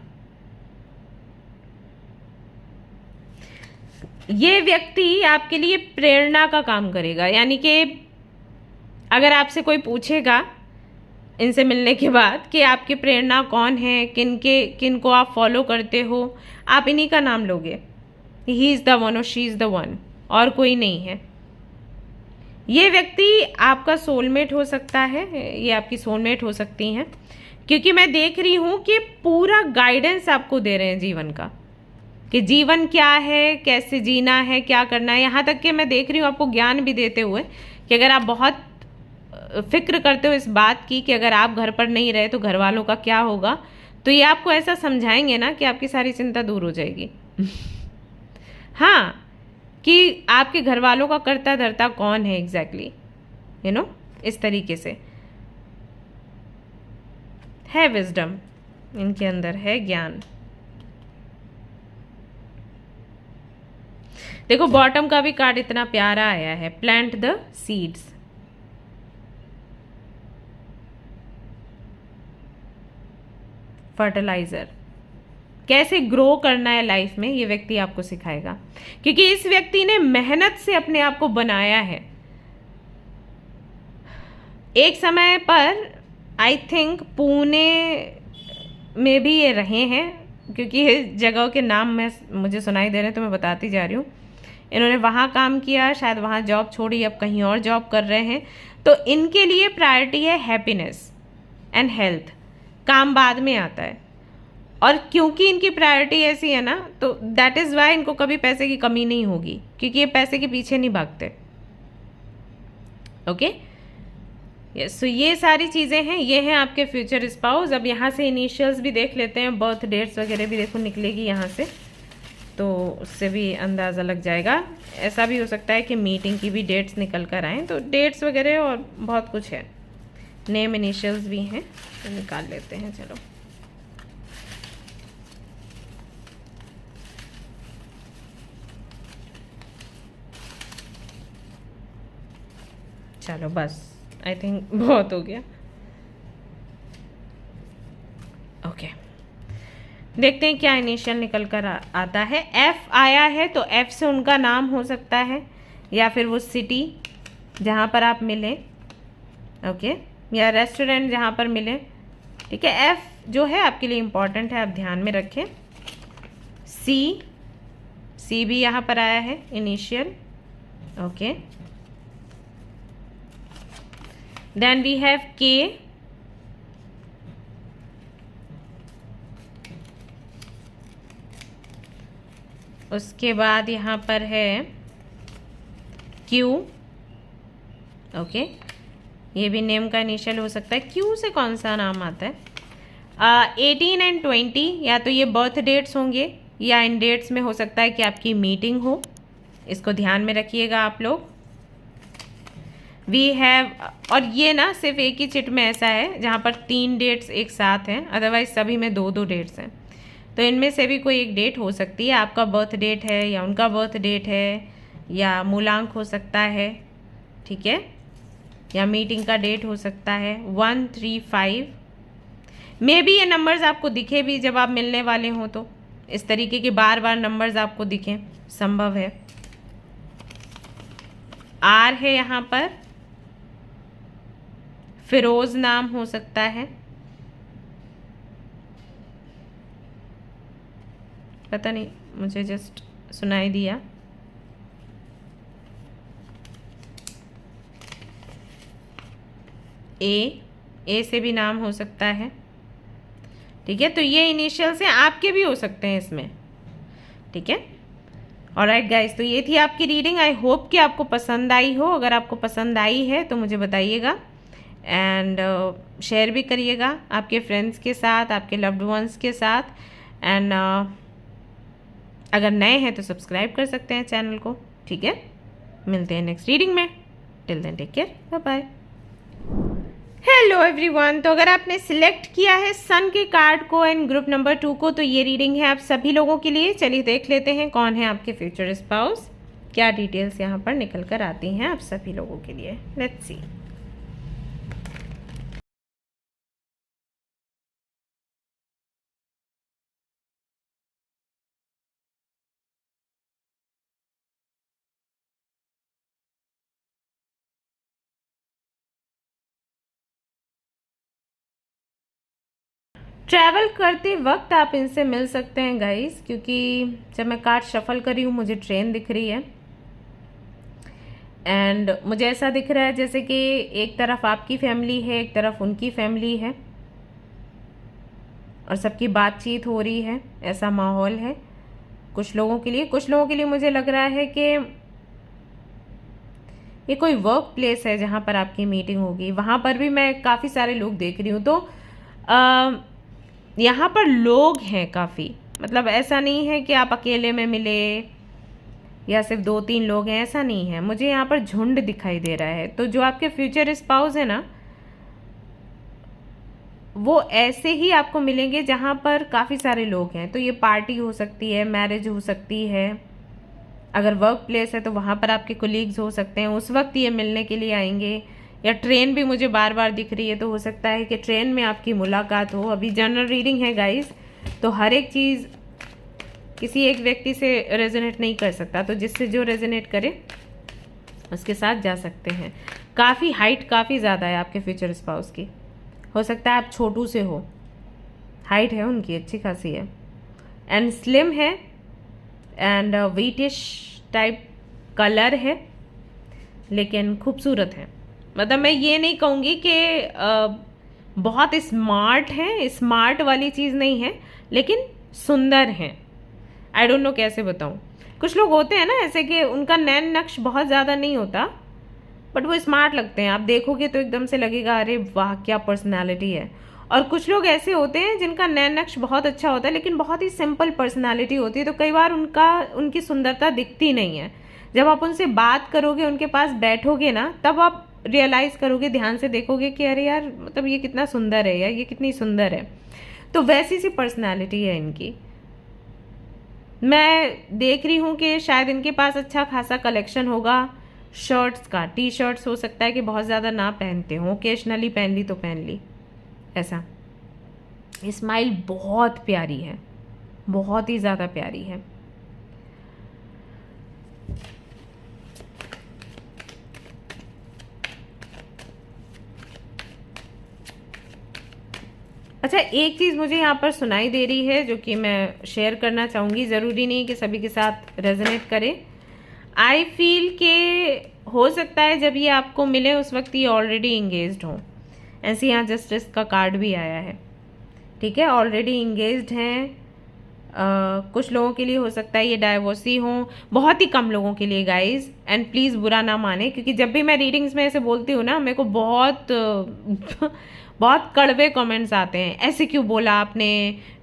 ये व्यक्ति आपके लिए प्रेरणा का काम करेगा। यानी कि अगर आपसे कोई पूछेगा इनसे मिलने के बाद कि आपकी प्रेरणा कौन है, किन को आप फॉलो करते हो, आप इन्हीं का नाम लोगे। ही इज़ द वन और शी इज़ द वन, और कोई नहीं है। ये व्यक्ति आपका सोलमेट हो सकता है, ये आपकी सोलमेट हो सकती हैं, क्योंकि मैं देख रही हूँ कि पूरा गाइडेंस आपको दे रहे हैं जीवन का, कि जीवन क्या है, कैसे जीना है, क्या करना है। यहाँ तक कि मैं देख रही हूँ आपको ज्ञान भी देते हुए कि अगर आप बहुत फिक्र करते हो इस बात की कि अगर आप घर पर नहीं रहे तो घर वालों का क्या होगा, तो ये आपको ऐसा समझाएंगे ना कि आपकी सारी चिंता दूर हो जाएगी। हाँ, कि आपके घर वालों का करता धरता कौन है एग्जैक्टली, यू नो, इस तरीके से है। विजडम इनके अंदर है, ज्ञान। देखो बॉटम का भी कार्ड इतना प्यारा आया है, प्लांट द सीड्स। फर्टिलाइजर, कैसे ग्रो करना है लाइफ में, ये व्यक्ति आपको सिखाएगा, क्योंकि इस व्यक्ति ने मेहनत से अपने आप को बनाया है। एक समय पर आई थिंक पुणे में भी ये रहे हैं, क्योंकि जगहों के नाम मुझे सुनाई दे रहे हैं तो मैं बताती जा रही हूँ। इन्होंने वहाँ काम किया, शायद वहाँ जॉब छोड़ी, अब कहीं और जॉब कर रहे हैं। तो इनके लिए प्रायोरिटी है हैप्पीनेस एंड हेल्थ, काम बाद में आता है। और क्योंकि इनकी प्रायोरिटी ऐसी है ना, तो दैट इज़ वाई इनको कभी पैसे की कमी नहीं होगी, क्योंकि ये पैसे के पीछे नहीं भागते। Okay, yes. सो ये सारी चीज़ें हैं, ये हैं आपके फ्यूचर स्पाउस। अब यहाँ से इनिशियल्स भी देख लेते हैं, बर्थ डेट्स वगैरह भी देखो निकलेगी यहाँ से, तो उससे भी अंदाज़ा लग जाएगा। ऐसा भी हो सकता है कि मीटिंग की भी डेट्स निकल कर आएँ, तो डेट्स वगैरह और बहुत कुछ है। नेम इनिशियल्स भी हैं, तो निकाल लेते हैं। चलो, चलो बस, आई थिंक बहुत हो गया। ओके, देखते हैं क्या इनिशियल निकल कर आता है। एफ आया है, तो एफ से उनका नाम हो सकता है, या फिर वो सिटी जहाँ पर आप मिले, ओके, या रेस्टोरेंट जहाँ पर मिले। ठीक है, एफ जो है आपके लिए इम्पॉर्टेंट है, आप ध्यान में रखें। सी भी यहाँ पर आया है initial, okay. Then we have K, उसके बाद यहाँ पर है क्यू, ओके। ये भी नेम का इनिशियल हो सकता है। क्यू से कौन सा नाम आता है? 18 एंड 20, या तो ये बर्थ डेट्स होंगे, या इन डेट्स में हो सकता है कि आपकी मीटिंग हो। इसको ध्यान में रखिएगा आप लोग। वी हैव, और ये ना सिर्फ एक ही चिट में ऐसा है जहाँ पर 3 डेट्स एक साथ हैं, अदरवाइज सभी में 2-2 डेट्स हैं। तो इनमें से भी कोई एक डेट हो सकती है, आपका बर्थ डेट है या उनका बर्थ डेट है, या मूलांक हो सकता है, ठीक है, या मीटिंग का डेट हो सकता है। 1, 3, 5 मे बी ये नंबर्स आपको दिखे भी जब आप मिलने वाले हों, तो इस तरीके के बार बार नंबर्स आपको दिखें, संभव है। आर है यहाँ पर, फिरोज नाम हो सकता है, पता नहीं, मुझे जस्ट सुनाई दिया। ए से भी नाम हो सकता है। ठीक है, तो ये इनिशियल से आपके भी हो सकते हैं इसमें। ठीक है, ऑलराइट गाइस, तो ये थी आपकी रीडिंग। आई होप कि आपको पसंद आई हो। अगर आपको पसंद आई है तो मुझे बताइएगा एंड शेयर भी करिएगा आपके फ्रेंड्स के साथ, आपके लव्ड वंस के साथ। एंड अगर नए हैं तो सब्सक्राइब कर सकते हैं चैनल को। ठीक है, मिलते हैं नेक्स्ट रीडिंग में। Till then take care, bye bye. Hello everyone, तो अगर आपने सिलेक्ट किया है सन के कार्ड को एंड ग्रुप नंबर 2 को, तो ये रीडिंग है आप सभी लोगों के लिए। चलिए देख लेते हैं कौन है आपके फ्यूचर स्पाउस, क्या डिटेल्स यहाँ पर निकल कर आती हैं आप सभी लोगों के लिए। Let's see. ट्रैवल करते वक्त आप इनसे मिल सकते हैं गाइस, क्योंकि जब मैं कार्ड शफल कर रही हूँ मुझे ट्रेन दिख रही है एंड मुझे ऐसा दिख रहा है जैसे कि एक तरफ आपकी फैमिली है, एक तरफ उनकी फैमिली है और सबकी बातचीत हो रही है, ऐसा माहौल है कुछ लोगों के लिए। कुछ लोगों के लिए मुझे लग रहा है कि ये कोई वर्क प्लेस है जहाँ पर आपकी मीटिंग होगी। वहाँ पर भी मैं काफ़ी सारे लोग देख रही हूँ, तो यहाँ पर लोग हैं काफ़ी, मतलब ऐसा नहीं है कि आप अकेले में मिले या सिर्फ 2-3 लोग हैं, ऐसा नहीं है। मुझे यहाँ पर झुंड दिखाई दे रहा है। तो जो आपके फ्यूचर स्पाउस है ना, वो ऐसे ही आपको मिलेंगे जहाँ पर काफ़ी सारे लोग हैं। तो ये पार्टी हो सकती है, मैरिज हो सकती है, अगर वर्क प्लेस है तो वहाँ पर आपके कोलीग्स हो सकते हैं, उस वक्त ये मिलने के लिए आएंगे। या ट्रेन भी मुझे बार बार दिख रही है, तो हो सकता है कि ट्रेन में आपकी मुलाकात हो। अभी जनरल रीडिंग है गाइस, तो हर एक चीज़ किसी एक व्यक्ति से रेजोनेट नहीं कर सकता, तो जिससे जो रेजोनेट करे उसके साथ जा सकते हैं। काफ़ी हाइट काफ़ी ज़्यादा है आपके फ्यूचर स्पाउस की, हो सकता है आप छोटू से हो, हाइट है उनकी अच्छी खासी है एंड स्लिम है एंड वेटिश टाइप कलर है, लेकिन खूबसूरत है। मतलब मैं ये नहीं कहूँगी कि बहुत स्मार्ट हैं, स्मार्ट वाली चीज़ नहीं है, लेकिन सुंदर हैं। आई डोंट नो कैसे बताऊँ। कुछ लोग होते हैं ना ऐसे कि उनका नैन नक्श बहुत ज़्यादा नहीं होता, बट वो स्मार्ट लगते हैं, आप देखोगे तो एकदम से लगेगा अरे वाह क्या पर्सनालिटी है। और कुछ लोग ऐसे होते हैं जिनका नैन नक्श बहुत अच्छा होता है, लेकिन बहुत ही सिंपल पर्सनालिटी होती है, तो कई बार उनकी सुंदरता दिखती नहीं है। जब आप उनसे बात करोगे, उनके पास बैठोगे ना, तब आप रियलाइज़ करोगे, ध्यान से देखोगे कि अरे यार मतलब ये कितना सुंदर है, या ये कितनी सुंदर है। तो वैसी सी पर्सनालिटी है इनकी। मैं देख रही हूँ कि शायद इनके पास अच्छा खासा कलेक्शन होगा शर्ट्स का। टी शर्ट्स हो सकता है कि बहुत ज़्यादा ना पहनते हों, ओकेजनली पहन ली तो पहन ली, ऐसा। स्माइल बहुत प्यारी है, बहुत ही ज़्यादा प्यारी है। अच्छा, एक चीज़ मुझे यहाँ पर सुनाई दे रही है जो कि मैं शेयर करना चाहूँगी। ज़रूरी नहीं कि सभी के साथ रेजोनेट करे। आई फील के हो सकता है जब ये आपको मिले उस वक्त ये ऑलरेडी इंगेज्ड हों। ऐसे यहाँ जस्टिस का कार्ड भी आया है। ठीक है, ऑलरेडी इंगेज्ड हैं। कुछ लोगों के लिए हो सकता है ये डाइवोर्सी हों, बहुत ही कम लोगों के लिए गाइज। एंड प्लीज़ बुरा ना माने, क्योंकि जब भी मैं रीडिंग्स में ऐसे बोलती हूँ ना, मेरे को बहुत बहुत कड़वे कमेंट्स आते हैं, ऐसे क्यों बोला आपने,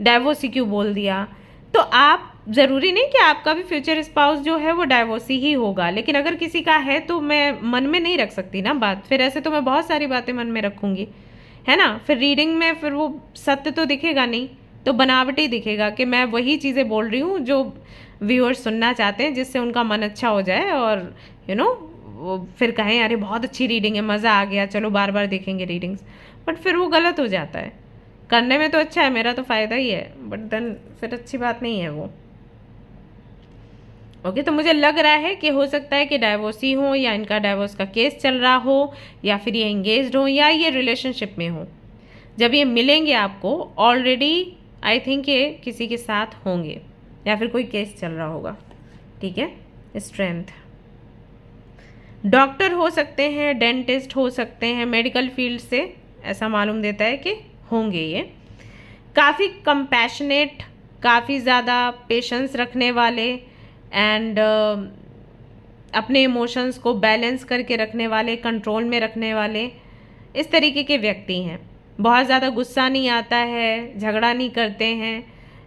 डाइवोर्सी क्यों बोल दिया। तो आप ज़रूरी नहीं कि आपका भी फ्यूचर स्पाउस जो है वो डाइवोर्सी ही होगा, लेकिन अगर किसी का है तो मैं मन में नहीं रख सकती ना बात, फिर ऐसे तो मैं बहुत सारी बातें मन में रखूँगी, है ना। फिर रीडिंग में फिर वो सत्य तो दिखेगा नहीं, तो बनावटी दिखेगा कि मैं वही चीज़ें बोल रही हूँ जो व्यूअर्स सुनना चाहते हैं, जिससे उनका मन अच्छा हो जाए और वो फिर कहें अरे बहुत अच्छी रीडिंग है, मज़ा आ गया, चलो बार बार देखेंगे रीडिंग्स। बट फिर वो गलत हो जाता है। करने में तो अच्छा है, मेरा तो फ़ायदा ही है, बट देन फिर अच्छी बात नहीं है वो। ओके, तो मुझे लग रहा है कि हो सकता है कि डाइवोर्सी हो, या इनका डाइवोर्स का केस चल रहा हो, या फिर ये एंगेज्ड हो, या ये रिलेशनशिप में हो। जब ये मिलेंगे आपको ऑलरेडी, आई थिंक ये किसी के साथ होंगे, या फिर कोई केस चल रहा होगा। ठीक है, स्ट्रेंथ। डॉक्टर हो सकते हैं, डेंटिस्ट हो सकते हैं, मेडिकल फील्ड से ऐसा मालूम देता है कि होंगे ये। काफ़ी कंपैशनेट, काफ़ी ज़्यादा पेशेंस रखने वाले, एंड अपने इमोशंस को बैलेंस करके रखने वाले, कंट्रोल में रखने वाले, इस तरीके के व्यक्ति हैं। बहुत ज़्यादा गुस्सा नहीं आता है, झगड़ा नहीं करते हैं,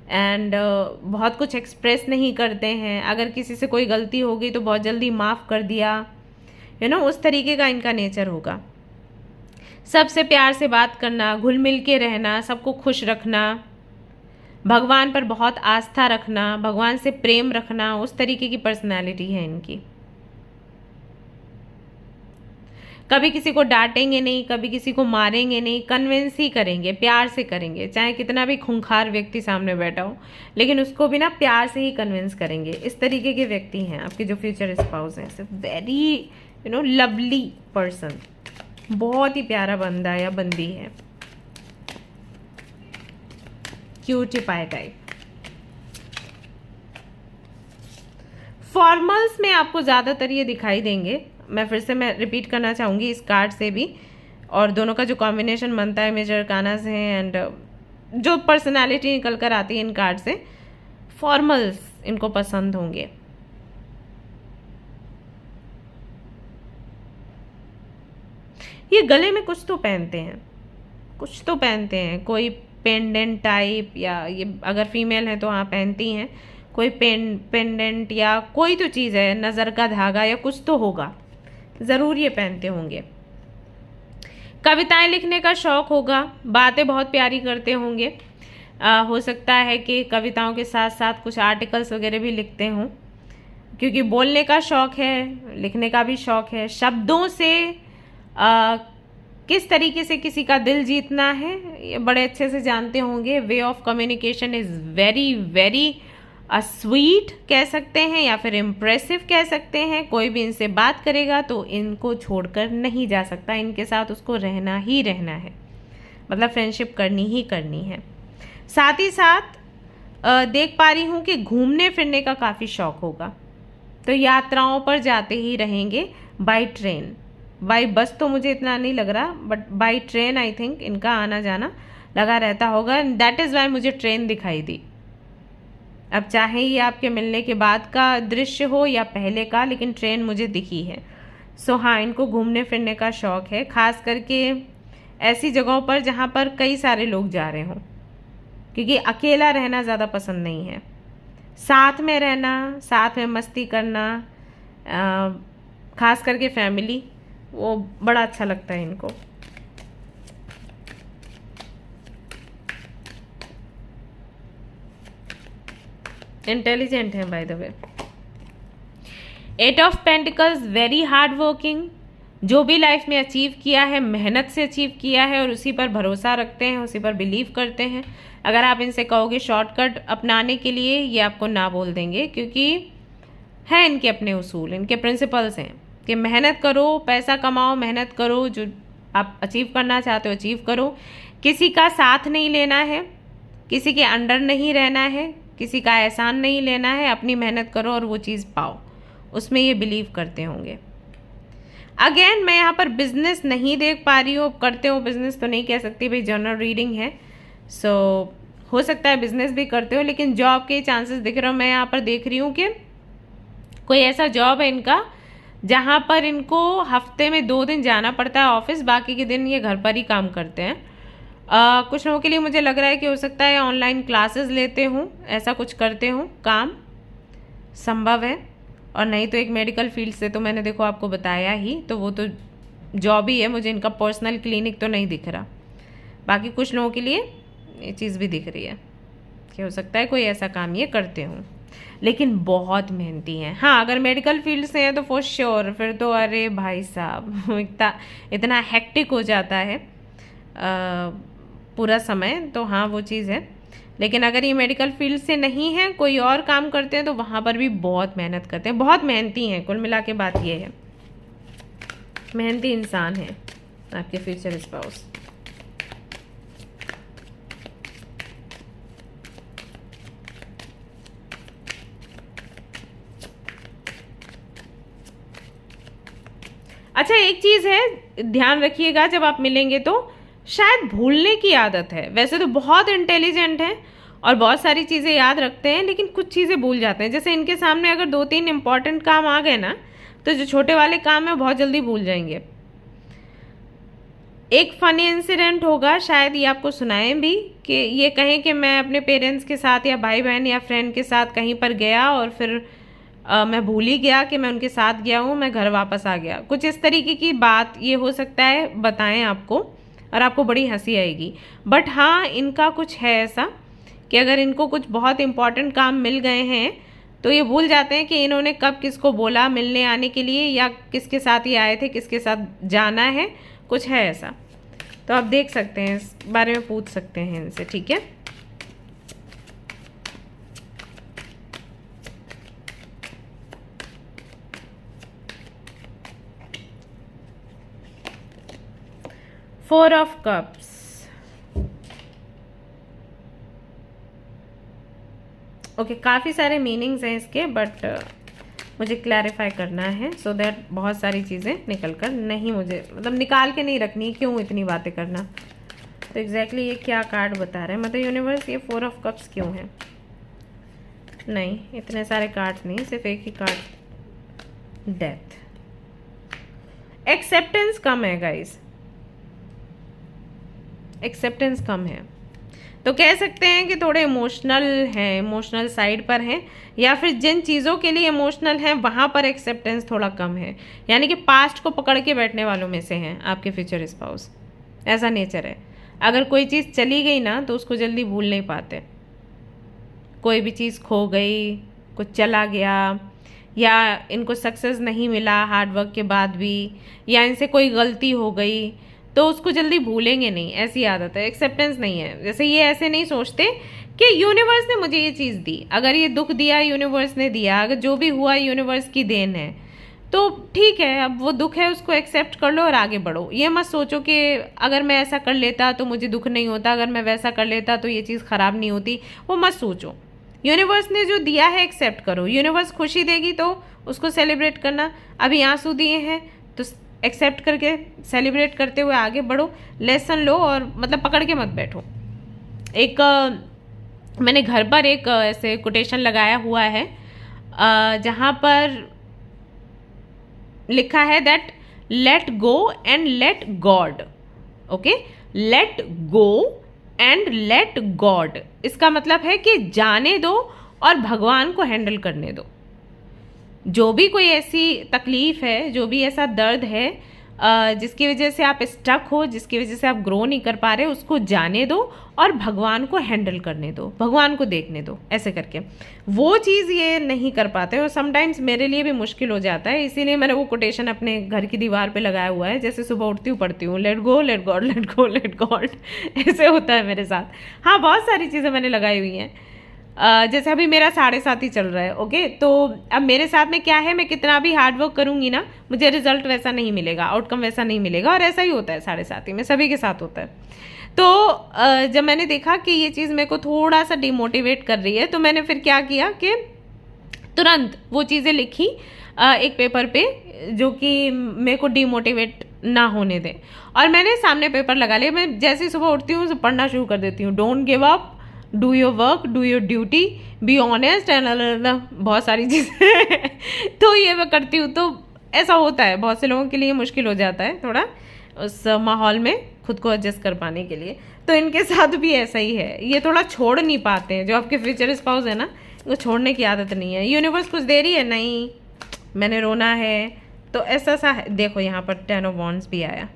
एंड बहुत कुछ एक्सप्रेस नहीं करते हैं। अगर किसी से कोई गलती हो गई तो बहुत जल्दी माफ़ कर दिया, उस तरीके का इनका नेचर होगा। सबसे प्यार से बात करना, घुल मिल के रहना, सबको खुश रखना, भगवान पर बहुत आस्था रखना, भगवान से प्रेम रखना, उस तरीके की पर्सनैलिटी है इनकी। कभी किसी को डांटेंगे नहीं, कभी किसी को मारेंगे नहीं, कन्विंस ही करेंगे, प्यार से करेंगे। चाहे कितना भी खूंखार व्यक्ति सामने बैठा हो, लेकिन उसको भी ना प्यार से ही कन्विंस करेंगे। इस तरीके के व्यक्ति हैं आपके जो फ्यूचर स्पाउस हैं। वेरी लवली पर्सन, बहुत ही प्यारा बंदा या बंदी है, क्यूटी पाई टाइप। फॉर्मल्स में आपको ज़्यादातर ये दिखाई देंगे। मैं रिपीट करना चाहूँगी इस कार्ड से भी, और दोनों का जो कॉम्बिनेशन बनता है मेजर अरकाना से, एंड जो पर्सनालिटी निकल कर आती है इन कार्ड से, फॉर्मल्स इनको पसंद होंगे। ये गले में कुछ तो पहनते हैं, कुछ तो पहनते हैं, कोई पेंडेंट टाइप, या ये अगर फीमेल है तो हाँ पहनती हैं, कोई पेंडेंट या कोई तो चीज़ है, नज़र का धागा या कुछ तो होगा, ज़रूर ये पहनते होंगे। कविताएं लिखने का शौक होगा, बातें बहुत प्यारी करते होंगे। हो सकता है कि कविताओं के साथ साथ कुछ आर्टिकल्स वगैरह भी लिखते हों, क्योंकि बोलने का शौक है, लिखने का भी शौक है। शब्दों से किस तरीके से किसी का दिल जीतना है ये बड़े अच्छे से जानते होंगे। Way of communication is very very sweet कह सकते हैं, या फिर इम्प्रेसिव कह सकते हैं। कोई भी इनसे बात करेगा तो इनको छोड़कर नहीं जा सकता, इनके साथ उसको रहना ही रहना है, मतलब फ्रेंडशिप करनी ही करनी है। साथ ही साथ देख पा रही हूँ कि घूमने फिरने का काफ़ी शौक होगा, तो यात्राओं पर जाते ही रहेंगे बाई ट्रेन। बाई बस तो मुझे इतना नहीं लग रहा, but by train I think इनका आना जाना लगा रहता होगा। दैट इज़ वाई मुझे ट्रेन दिखाई दी। अब चाहे ये आपके मिलने के बाद का दृश्य हो या पहले का, लेकिन ट्रेन मुझे दिखी है। सो हाँ, इनको घूमने फिरने का शौक है, खास करके ऐसी जगहों पर जहाँ पर कई सारे लोग जा रहे हों, क्योंकि अकेला रहना ज़्यादा पसंद नहीं है। साथ में रहना, साथ में मस्ती करना, खास करके फैमिली, वो बड़ा अच्छा लगता है इनको। इंटेलिजेंट है by the way. 8 of pentacles, very hard working. जो भी लाइफ में अचीव किया है मेहनत से अचीव किया है, और उसी पर भरोसा रखते हैं, उसी पर बिलीव करते हैं। अगर आप इनसे कहोगे शॉर्टकट अपनाने के लिए, ये आपको ना बोल देंगे, क्योंकि है इनके अपने उसूल, इनके प्रिंसिपल्स हैं कि मेहनत करो, पैसा कमाओ, मेहनत करो, जो आप अचीव करना चाहते हो अचीव करो। किसी का साथ नहीं लेना है, किसी के अंडर नहीं रहना है, किसी का एहसान नहीं लेना है, अपनी मेहनत करो और वो चीज़ पाओ, उसमें ये बिलीव करते होंगे। अगेन मैं यहाँ पर बिजनेस नहीं देख पा रही हूँ, करते हो बिजनेस तो नहीं कह सकती भाई, जनरल रीडिंग है। सो हो सकता है बिजनेस भी करते हो, लेकिन जॉब के चांसेस दिख रहे हो। मैं यहाँ पर देख रही हूँ कि कोई ऐसा जॉब है इनका जहाँ पर इनको हफ्ते में 2 दिन जाना पड़ता है ऑफिस, बाकी के दिन ये घर पर ही काम करते हैं। कुछ लोगों के लिए मुझे लग रहा है कि हो सकता है ऑनलाइन क्लासेस लेते हूँ, ऐसा कुछ करते हूँ, काम संभव है। और नहीं तो एक मेडिकल फील्ड से तो मैंने देखो आपको बताया ही, तो वो तो जॉब ही है। मुझे इनका पर्सनल क्लिनिक तो नहीं दिख रहा। बाकी कुछ लोगों के लिए ये चीज़ भी दिख रही है कि हो सकता है कोई ऐसा काम ये करते हों, लेकिन बहुत मेहनती हैं। हाँ, अगर मेडिकल फील्ड से हैं तो फॉर श्योर, फिर तो अरे भाई साहब इतना हेक्टिक हो जाता है पूरा समय, तो हाँ वो चीज़ है। लेकिन अगर ये मेडिकल फील्ड से नहीं है, कोई और काम करते हैं, तो वहाँ पर भी बहुत मेहनत करते हैं, बहुत मेहनती हैं। कुल मिला के बात ये है, मेहनती इंसान है आपके फ्यूचर स्पाउस। अच्छा, एक चीज़ है, ध्यान रखिएगा, जब आप मिलेंगे तो शायद भूलने की आदत है। वैसे तो बहुत इंटेलिजेंट हैं और बहुत सारी चीज़ें याद रखते हैं, लेकिन कुछ चीज़ें भूल जाते हैं। जैसे इनके सामने अगर 2-3 इंपॉर्टेंट काम आ गए ना, तो जो छोटे वाले काम है बहुत जल्दी भूल जाएंगे। एक फ़नी इंसिडेंट होगा, शायद ये आपको सुनाएं भी, कि ये कहें कि मैं अपने पेरेंट्स के साथ या भाई बहन या फ्रेंड के साथ कहीं पर गया और फिर मैं भूल ही गया कि मैं उनके साथ गया हूँ, मैं घर वापस आ गया। कुछ इस तरीके की बात ये हो सकता है बताएं आपको, और आपको बड़ी हंसी आएगी। बट हाँ, इनका कुछ है ऐसा कि अगर इनको कुछ बहुत इंपॉर्टेंट काम मिल गए हैं तो ये भूल जाते हैं कि इन्होंने कब किसको बोला मिलने आने के लिए, या किसके साथ ये आए थे, किसके साथ जाना है, कुछ है ऐसा। तो आप देख सकते हैं, इस बारे में पूछ सकते हैं इनसे, ठीक है। फोर ऑफ कप्स, ओके, काफ़ी सारे मीनिंग्स हैं इसके, बट मुझे क्लैरिफाई करना है सो दैट बहुत सारी चीज़ें निकल कर नहीं, मुझे मतलब निकाल के नहीं रखनी, क्यों इतनी बातें करना। तो एग्जैक्टली ये क्या कार्ड बता रहे हैं, मतलब यूनिवर्स, ये 4 ऑफ कप्स क्यों है? नहीं, इतने सारे कार्ड्स नहीं, सिर्फ एक ही कार्ड, डेथ। एक्सेप्टेंस कम है गाइस, एक्सेप्टेंस कम है। तो कह सकते हैं कि थोड़े इमोशनल हैं, इमोशनल साइड पर हैं, या फिर जिन चीज़ों के लिए इमोशनल हैं वहाँ पर एक्सेप्टेंस थोड़ा कम है। यानी कि पास्ट को पकड़ के बैठने वालों में से हैं आपके फ्यूचर स्पाउस, ऐसा नेचर है। अगर कोई चीज़ चली गई ना तो उसको जल्दी भूल नहीं पाते। कोई भी चीज़ खो गई, कुछ चला गया, या इनको सक्सेस नहीं मिला हार्डवर्क के बाद भी, या इनसे कोई गलती हो गई, तो उसको जल्दी भूलेंगे नहीं, ऐसी आदत है। एक्सेप्टेंस नहीं है। जैसे ये ऐसे नहीं सोचते कि यूनिवर्स ने मुझे ये चीज़ दी, अगर ये दुख दिया यूनिवर्स ने दिया, अगर जो भी हुआ यूनिवर्स की देन है, तो ठीक है, अब वो दुख है उसको एक्सेप्ट कर लो और आगे बढ़ो। ये मत सोचो कि अगर मैं ऐसा कर लेता तो मुझे दुख नहीं होता, अगर मैं वैसा कर लेता तो ये चीज़ ख़राब नहीं होती, वो मत सोचो। यूनिवर्स ने जो दिया है एक्सेप्ट करो। यूनिवर्स खुशी देगी तो उसको सेलिब्रेट करना। अभी आंसू दिए हैं तो एक्सेप्ट करके सेलिब्रेट करते हुए आगे बढ़ो, लेसन लो, और मतलब पकड़ के मत बैठो। एक मैंने घर पर एक ऐसे कोटेशन लगाया हुआ है जहाँ पर लिखा है that let go and let God. Okay, let go and let God, इसका मतलब है कि जाने दो और भगवान को हैंडल करने दो। जो भी कोई ऐसी तकलीफ़ है, जो भी ऐसा दर्द है जिसकी वजह से आप स्टक हो, जिसकी वजह से आप ग्रो नहीं कर पा रहे, उसको जाने दो और भगवान को हैंडल करने दो, भगवान को देखने दो। ऐसे करके वो चीज़ ये नहीं कर पाते, और समटाइम्स मेरे लिए भी मुश्किल हो जाता है। इसीलिए मैंने वो कोटेशन अपने घर की दीवार पे लगाया हुआ है। जैसे सुबह उठती हूँ पढ़ती हूँ, let go let God, let go let God, ऐसे होता है मेरे साथ। हाँ, बहुत सारी चीज़ें मैंने लगाई हुई हैं। जैसे अभी मेरा 7.5 ही चल रहा है। ओके, तो अब मेरे साथ में क्या है, मैं कितना भी हार्ड वर्क करूँगी ना, मुझे रिजल्ट वैसा नहीं मिलेगा, आउटकम वैसा नहीं मिलेगा, और ऐसा ही होता है 7.5 में, सभी के साथ होता है। तो जब मैंने देखा कि ये चीज़ मेरे को थोड़ा सा डिमोटिवेट कर रही है, तो मैंने फिर क्या किया कि तुरंत वो चीज़ें लिखी एक पेपर पे, जो कि मेरे को डिमोटिवेट ना होने दें, और मैंने सामने पेपर लगा लिया। मैं जैसे सुबह उठती हूँ पढ़ना शुरू कर देती हूँ, don't give up, do your work, do your duty, be honest and बहुत सारी चीज़ें तो ये मैं करती हूँ। तो ऐसा होता है, बहुत से लोगों के लिए मुश्किल हो जाता है थोड़ा उस माहौल में खुद को एडजस्ट कर पाने के लिए। तो इनके साथ भी ऐसा ही है, ये थोड़ा छोड़ नहीं पाते हैं। जो आपके फ्यूचर स्पाउस है ना, इनको छोड़ने की आदत नहीं है। यूनिवर्स कुछ दे रही है, नहीं मैंने रोना है, तो ऐसा सा है। देखो यहाँ पर 10 ऑफ वॉन्ड्स भी आया।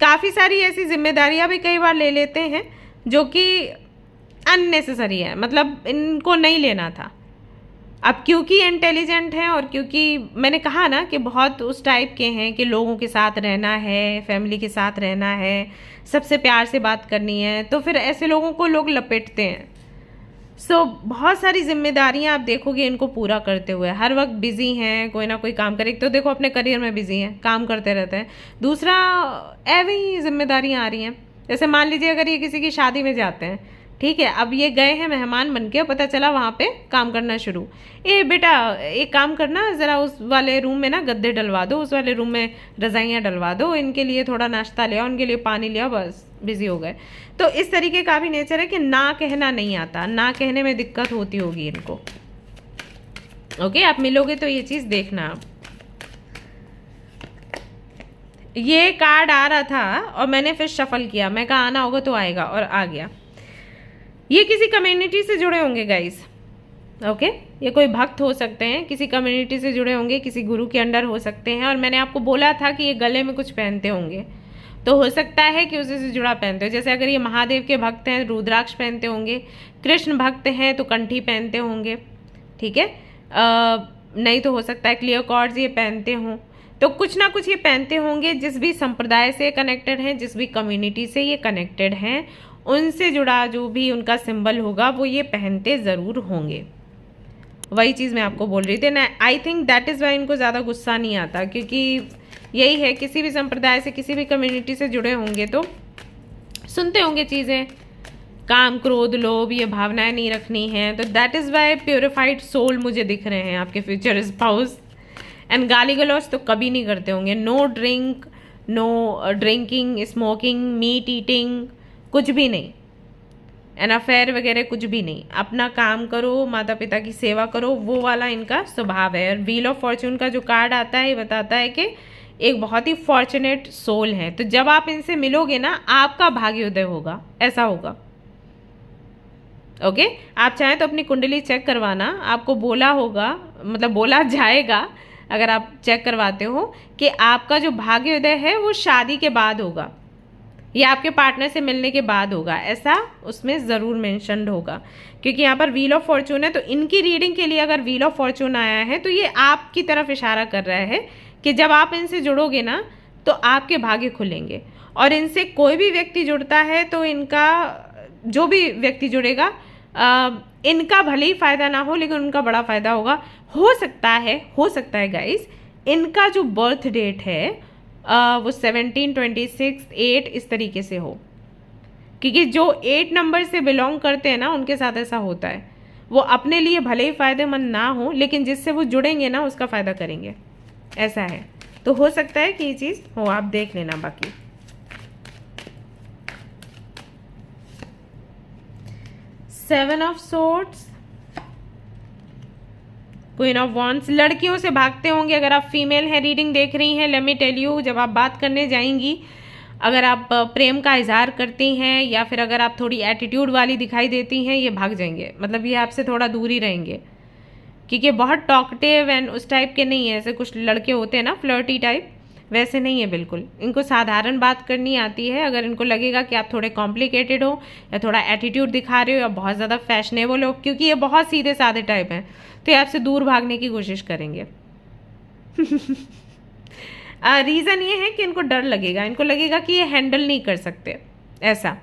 काफ़ी सारी ऐसी जिम्मेदारियाँ भी कई बार ले लेते हैं जो कि अननेसेसरी है, मतलब इनको नहीं लेना था। अब क्योंकि इंटेलिजेंट हैं और क्योंकि मैंने कहा ना कि बहुत उस टाइप के हैं कि लोगों के साथ रहना है, फैमिली के साथ रहना है, सबसे प्यार से बात करनी है, तो फिर ऐसे लोगों को लोग लपेटते हैं। बहुत सारी जिम्मेदारियां आप देखोगे इनको पूरा करते हुए, हर वक्त बिजी हैं, कोई ना कोई काम करे। तो देखो अपने करियर में बिजी हैं, काम करते रहते हैं। दूसरा ऐसी जिम्मेदारियां आ रही हैं, जैसे मान लीजिए अगर ये किसी की शादी में जाते हैं, ठीक है, अब ये गए हैं मेहमान बन के, पता चला वहाँ पे काम करना शुरू। ए बेटा एक काम करना, ज़रा उस वाले रूम में ना गद्दे डलवा दो, उस वाले रूम में रजाइयाँ डलवा दो, इनके लिए थोड़ा नाश्ता ले आओ, उनके लिए पानी ले आओ, बस बिजी हो गए। तो इस तरीके का भी नेचर है कि ना कहना नहीं आता, ना कहने में दिक्कत होती होगी इनको। ओके, आप मिलोगे तो ये चीज़ देखना। आप ये कार्ड आ रहा था और मैंने फिर शफल किया, मैं कहा आना होगा तो आएगा, और आ गया। ये किसी कम्युनिटी से जुड़े होंगे गाइस। ओके, ये कोई भक्त हो सकते हैं, किसी कम्युनिटी से जुड़े होंगे, किसी गुरु के अंडर हो सकते हैं। और मैंने आपको बोला था कि ये गले में कुछ पहनते होंगे, तो हो सकता है कि उसी से जुड़ा पहनते हो। जैसे अगर ये महादेव के भक्त हैं, रुद्राक्ष पहनते होंगे, कृष्ण भक्त हैं तो कंठी पहनते होंगे, ठीक है। नहीं तो हो सकता है क्लियर कॉर्ड्स ये पहनते हों, तो कुछ ना कुछ ये पहनते होंगे। जिस भी संप्रदाय से कनेक्टेड हैं, जिस भी कम्युनिटी से ये कनेक्टेड हैं, उनसे जुड़ा जो भी उनका सिंबल होगा वो ये पहनते ज़रूर होंगे। वही चीज़ मैं आपको बोल रही थी ना। I think that is Y इनको ज़्यादा गुस्सा नहीं आता, क्योंकि यही है, किसी भी संप्रदाय से, किसी भी कम्युनिटी से जुड़े होंगे तो सुनते होंगे चीज़ें, काम क्रोध लोभ ये भावनाएं नहीं रखनी है। तो that is why purified soul मुझे दिख रहे हैं आपके फ्यूचर स्पाउस। एंड गाली गलौज तो कभी नहीं करते होंगे। No drink, no drinking, smoking, meat eating, कुछ भी नहीं, एन अफेयर वगैरह कुछ भी नहीं। अपना काम करो, माता पिता की सेवा करो, वो वाला इनका स्वभाव है। और व्हील ऑफ फॉर्चून का जो कार्ड आता है ये बताता है कि एक बहुत ही फॉर्चुनेट सोल है। तो जब आप इनसे मिलोगे ना, आपका भाग्योदय होगा, ऐसा होगा। ओके, आप चाहें तो अपनी कुंडली चेक करवाना, आपको बोला होगा, मतलब बोला जाएगा अगर आप चेक करवाते हो, कि आपका जो भाग्योदय है वो शादी के बाद होगा या आपके पार्टनर से मिलने के बाद होगा, ऐसा उसमें ज़रूर मेंशन्ड होगा। क्योंकि यहाँ पर व्हील ऑफ फॉर्चून है, तो इनकी रीडिंग के लिए अगर व्हील ऑफ फॉर्चून आया है तो ये आपकी तरफ इशारा कर रहा है कि जब आप इनसे जुड़ोगे ना तो आपके भाग्य खुलेंगे। और इनसे कोई भी व्यक्ति जुड़ता है तो इनका, जो भी व्यक्ति जुड़ेगा, इनका भले ही फ़ायदा ना हो लेकिन उनका बड़ा फ़ायदा होगा। हो सकता है गाइस, इनका जो बर्थ डेट है वो 17, 26, 8 इस तरीके से हो। क्योंकि जो 8 नंबर से बिलोंग करते हैं ना, उनके साथ ऐसा होता है। वो अपने लिए भले ही फ़ायदेमंद ना हो लेकिन जिससे वो जुड़ेंगे ना उसका फ़ायदा करेंगे, ऐसा है। तो हो सकता है कि ये चीज़ हो, आप देख लेना। बाकी 7 of swords, queen of wands, लड़कियों से भागते होंगे। अगर आप फीमेल हैं, रीडिंग देख रही हैं, लेट मी टेल यू, जब आप बात करने जाएंगी, अगर आप प्रेम का इजहार करती हैं या फिर अगर आप थोड़ी एटीट्यूड वाली दिखाई देती हैं, ये भाग जाएंगे। मतलब ये आपसे थोड़ा दूर ही रहेंगे, क्योंकि बहुत टॉकटिव एंड उस टाइप के नहीं है। ऐसे कुछ लड़के होते हैं ना फ्लर्टी टाइप, वैसे नहीं है बिल्कुल। इनको साधारण बात करनी आती है। अगर इनको लगेगा कि आप थोड़े कॉम्प्लिकेटेड हो या थोड़ा एटीट्यूड दिखा रहे हो या बहुत ज़्यादा फैशनेबल हो, क्योंकि ये बहुत सीधे साधे टाइप हैं, तो ये आपसे दूर भागने की कोशिश करेंगे। रीज़न ये है कि इनको डर लगेगा, इनको लगेगा कि ये हैंडल नहीं कर सकते, ऐसा,